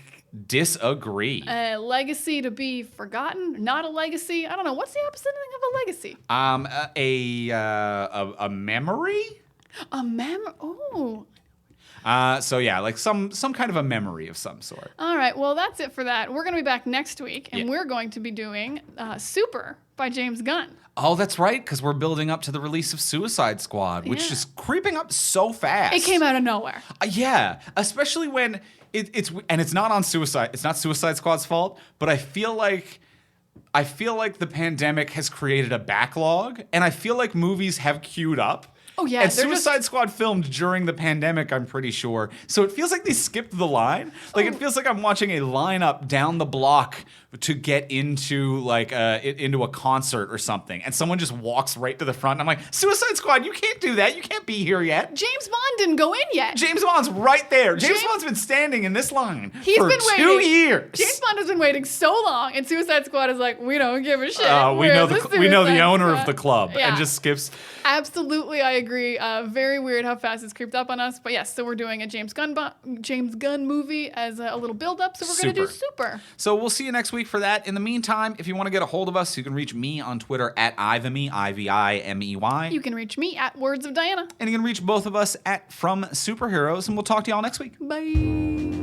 disagree. A legacy to be forgotten, not a legacy. I don't know. What's the opposite of a legacy? A memory? A Oh. So yeah, like some kind of a memory of some sort. All right. Well, that's it for that. We're going to be back next week, and Yeah. we're going to be doing Super by James Gunn. Oh, that's right, because we're building up to the release of Suicide Squad, which Yeah. is creeping up so fast. It came out of nowhere. Yeah, especially when it's not on Suicide. It's not Suicide Squad's fault, but I feel like the pandemic has created a backlog, and I feel like movies have queued up. Oh, yeah, And they're just- Suicide Squad filmed during the pandemic, I'm pretty sure. So it feels like they skipped the line. Like it feels like I'm watching a lineup down the block to get into like into a concert or something, and someone just walks right to the front. And I'm like, Suicide Squad, you can't do that. You can't be here yet. James Bond didn't go in yet. James Bond's right there. James Bond's been standing in this line He's for been 2 waiting. years. James Bond has been waiting so long, and Suicide Squad is like, we don't give a shit. We We're know the we know the Suicide owner Squad. of the club Yeah. and just skips. Absolutely, I agree. Very weird how fast it's creeped up on us. But yes, so we're doing a James Gunn movie as a little build up. So we're going to do Super. So we'll see you next week for that. In the meantime, if you want to get a hold of us, you can reach me on Twitter at Ivimey, Ivimey. You can reach me at Words of Diana. And you can reach both of us at From Superheroes, and we'll talk to y'all next week. Bye.